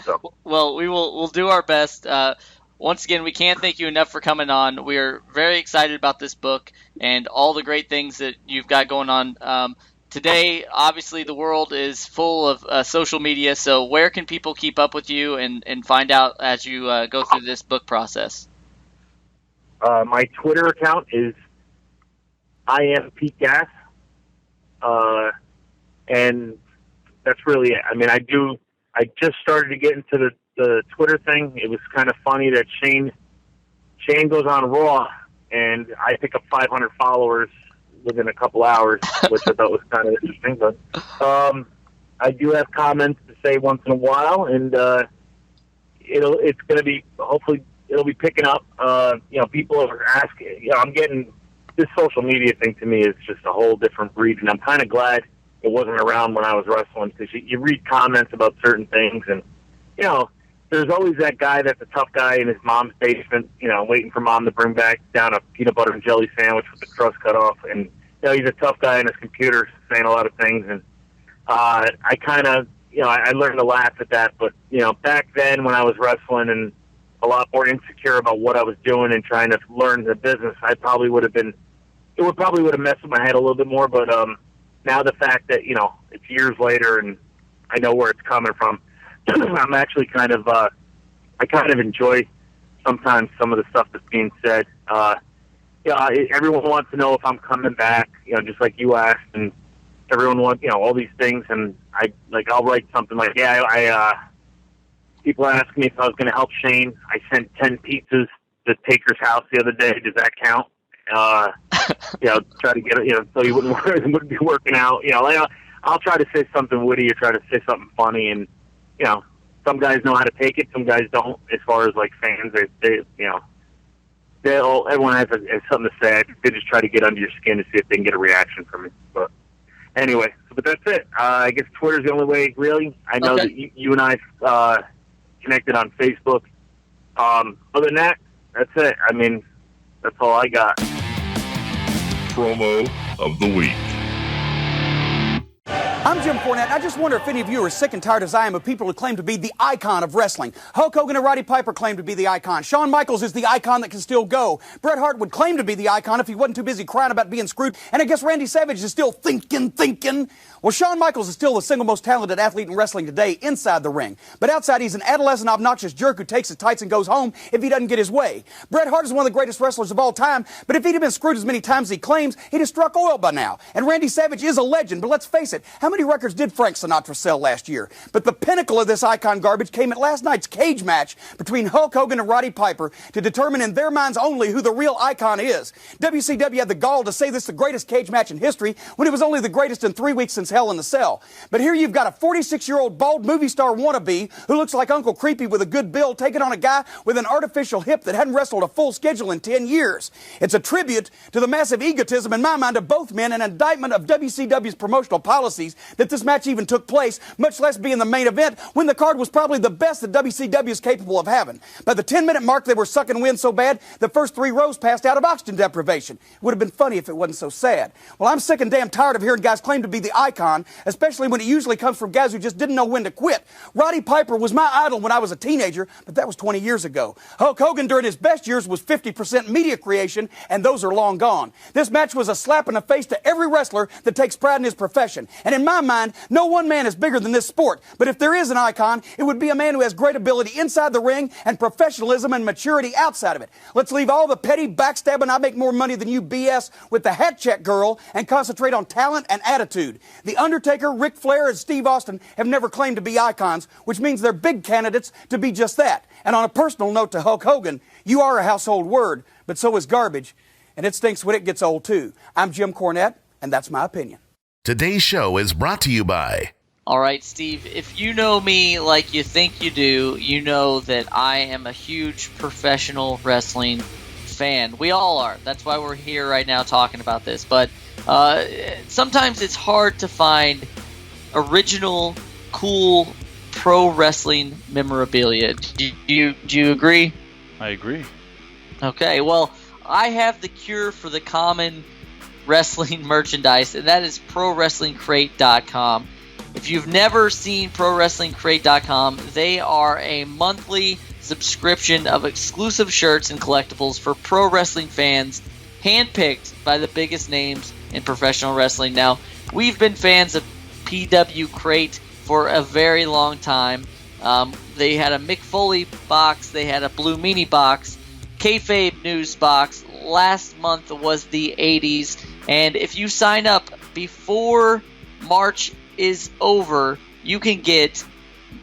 So. Well, we'll do our best. Once again, we can't thank you enough for coming on. We are very excited about this book and all the great things that you've got going on. Today, obviously, the world is full of social media, so where can people keep up with you and find out as you go through this book process? My Twitter account is I am Pete Gas, and that's really it. I mean, I just started to get into the Twitter thing. It was kind of funny that Shane goes on Raw, and I pick up 500 followers within a couple hours, which I thought was kind of interesting. But I do have comments to say once in a while, and it's going to be, hopefully it'll be picking up. People are asking. I'm getting. This social media thing to me is just a whole different breed, and I'm kind of glad it wasn't around when I was wrestling, because you read comments about certain things, and there's always that guy that's a tough guy in his mom's basement, waiting for mom to bring back down a peanut butter and jelly sandwich with the crust cut off, and he's a tough guy in his computer saying a lot of things, and I kind of I learned to laugh at that. But, back then when I was wrestling and a lot more insecure about what I was doing and trying to learn the business, it probably would have messed with my head a little bit more. But now the fact that, it's years later and I know where it's coming from, I'm actually kind of enjoy sometimes some of the stuff that's being said. Everyone wants to know if I'm coming back, just like you asked, and everyone wants, all these things. And I'll write something like, people ask me if I was going to help Shane. I sent 10 pizzas to Taker's house the other day. Does that count? Try to get it, so he wouldn't be working out. I'll try to say something witty or try to say something funny, and some guys know how to take it, some guys don't. As far as like fans, everyone has something to say. They just try to get under your skin to see if they can get a reaction from it. But anyway, but that's it. I guess Twitter's the only way, really. I know that you and I connected on Facebook. Other than that, that's it. I mean, that's all I got. Promo of the week. I'm Jim Cornette. I just wonder if any of you are sick and tired as I am of people who claim to be the icon of wrestling. Hulk Hogan and Roddy Piper claim to be the icon. Shawn Michaels is the icon that can still go. Bret Hart would claim to be the icon if he wasn't too busy crying about being screwed. And I guess Randy Savage is still thinking. Well, Shawn Michaels is still the single most talented athlete in wrestling today inside the ring. But outside, he's an adolescent, obnoxious jerk who takes his tights and goes home if he doesn't get his way. Bret Hart is one of the greatest wrestlers of all time, but if he'd have been screwed as many times as he claims, he'd have struck oil by now. And Randy Savage is a legend, but let's face it, how many records did Frank Sinatra sell last year? But the pinnacle of this icon garbage came at last night's cage match between Hulk Hogan and Roddy Piper to determine in their minds only who the real icon is. WCW had the gall to say this is the greatest cage match in history when it was only the greatest in 3 weeks since Hell in the Cell. But here you've got a 46-year-old bald movie star wannabe who looks like Uncle Creepy with a good build taking on a guy with an artificial hip that hadn't wrestled a full schedule in 10 years. It's a tribute to the massive egotism in my mind of both men and an indictment of WCW's promotional policies that this match even took place, much less being the main event when the card was probably the best that WCW is capable of having. By the 10-minute mark, they were sucking wind so bad, the first 3 rows passed out of oxygen deprivation. It would have been funny if it wasn't so sad. Well, I'm sick and damn tired of hearing guys claim to be the icon, especially when it usually comes from guys who just didn't know when to quit. Roddy Piper was my idol when I was a teenager, but that was 20 years ago. Hulk Hogan during his best years was 50% media creation, and those are long gone. This match was a slap in the face to every wrestler that takes pride in his profession. And in my mind, no one man is bigger than this sport. But if there is an icon, it would be a man who has great ability inside the ring and professionalism and maturity outside of it. Let's leave all the petty backstabbing I make more money than you BS with the hat check girl and concentrate on talent and attitude. The Undertaker, Ric Flair, and Steve Austin have never claimed to be icons, which means they're big candidates to be just that. And on a personal note to Hulk Hogan, you are a household word, but so is garbage, and it stinks when it gets old too. I'm Jim Cornette, and that's my opinion. Today's show is brought to you by... All right, Steve, if you know me like you think you do, you know that I am a huge professional wrestling fan. We all are. That's why we're here right now talking about this. But sometimes it's hard to find original, cool pro wrestling memorabilia. Do you agree? I agree. Okay, well, I have the cure for the common wrestling merchandise, and that is ProWrestlingCrate.com. If you've never seen ProWrestlingCrate.com, they are a monthly subscription of exclusive shirts and collectibles for pro wrestling fans, handpicked by the biggest names in professional wrestling. Now, we've been fans of PW Crate for a very long time. They had a Mick Foley box, they had a Blue Meanie box, Kayfabe News box. Last month was the 80s, and if you sign up before March is over, you can get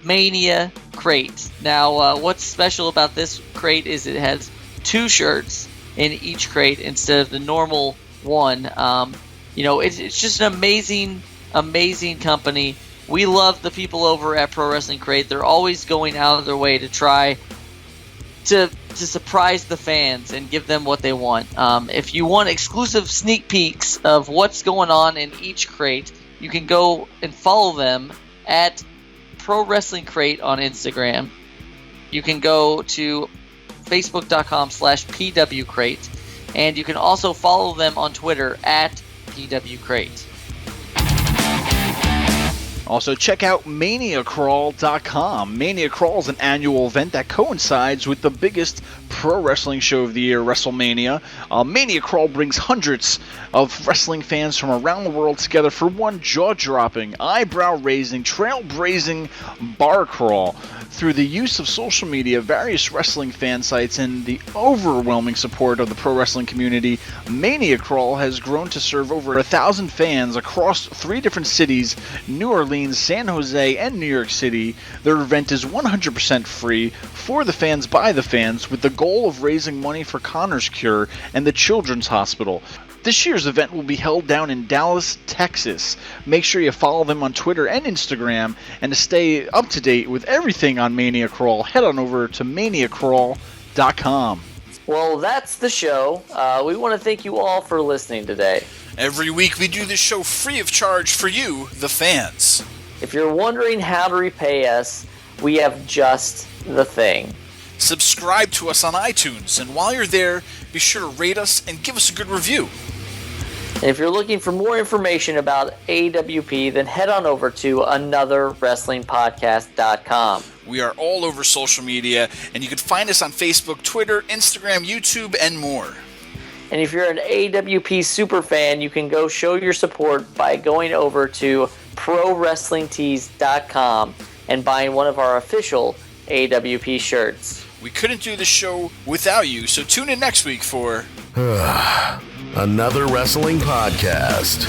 Mania Crate. Now, what's special about this crate is it has 2 shirts in each crate instead of the normal one. It's just an amazing company. We love the people over at Pro Wrestling Crate. They're always going out of their way to try to surprise the fans and give them what they want. If you want exclusive sneak peeks of what's going on in each crate, you can go and follow them at Pro Wrestling Crate on Instagram. You can go to Facebook.com/PWCrate, and you can also follow them on Twitter at PWCrate. Also, check out ManiaCrawl.com. Mania Crawl is an annual event that coincides with the biggest pro wrestling show of the year, WrestleMania. Mania Crawl brings hundreds of wrestling fans from around the world together for one jaw-dropping, eyebrow-raising, trailblazing bar crawl. Through the use of social media, various wrestling fan sites, and the overwhelming support of the pro wrestling community, Mania Crawl has grown to serve over 1,000 fans across 3 different cities, New Orleans, San Jose, and New York City. Their event is 100% free, for the fans, by the fans, with the goal of raising money for Connor's Cure and the Children's Hospital. This year's event will be held down in Dallas, Texas. Make sure you follow them on Twitter and Instagram, and to stay up to date with everything on Mania Crawl, head on over to maniacrawl.com. Well, that's the show. We want to thank you all for listening today. Every week we do this show free of charge for you, the fans. If you're wondering how to repay us, we have just the thing. Subscribe to us on iTunes, and while you're there, be sure to rate us and give us a good review. And if you're looking for more information about AWP, then head on over to anotherwrestlingpodcast.com. We are all over social media, and you can find us on Facebook, Twitter, Instagram, YouTube, and more. And if you're an AWP superfan, you can go show your support by going over to ProWrestlingTees.com and buying one of our official AWP shirts. We couldn't do the show without you, so tune in next week for Another Wrestling Podcast.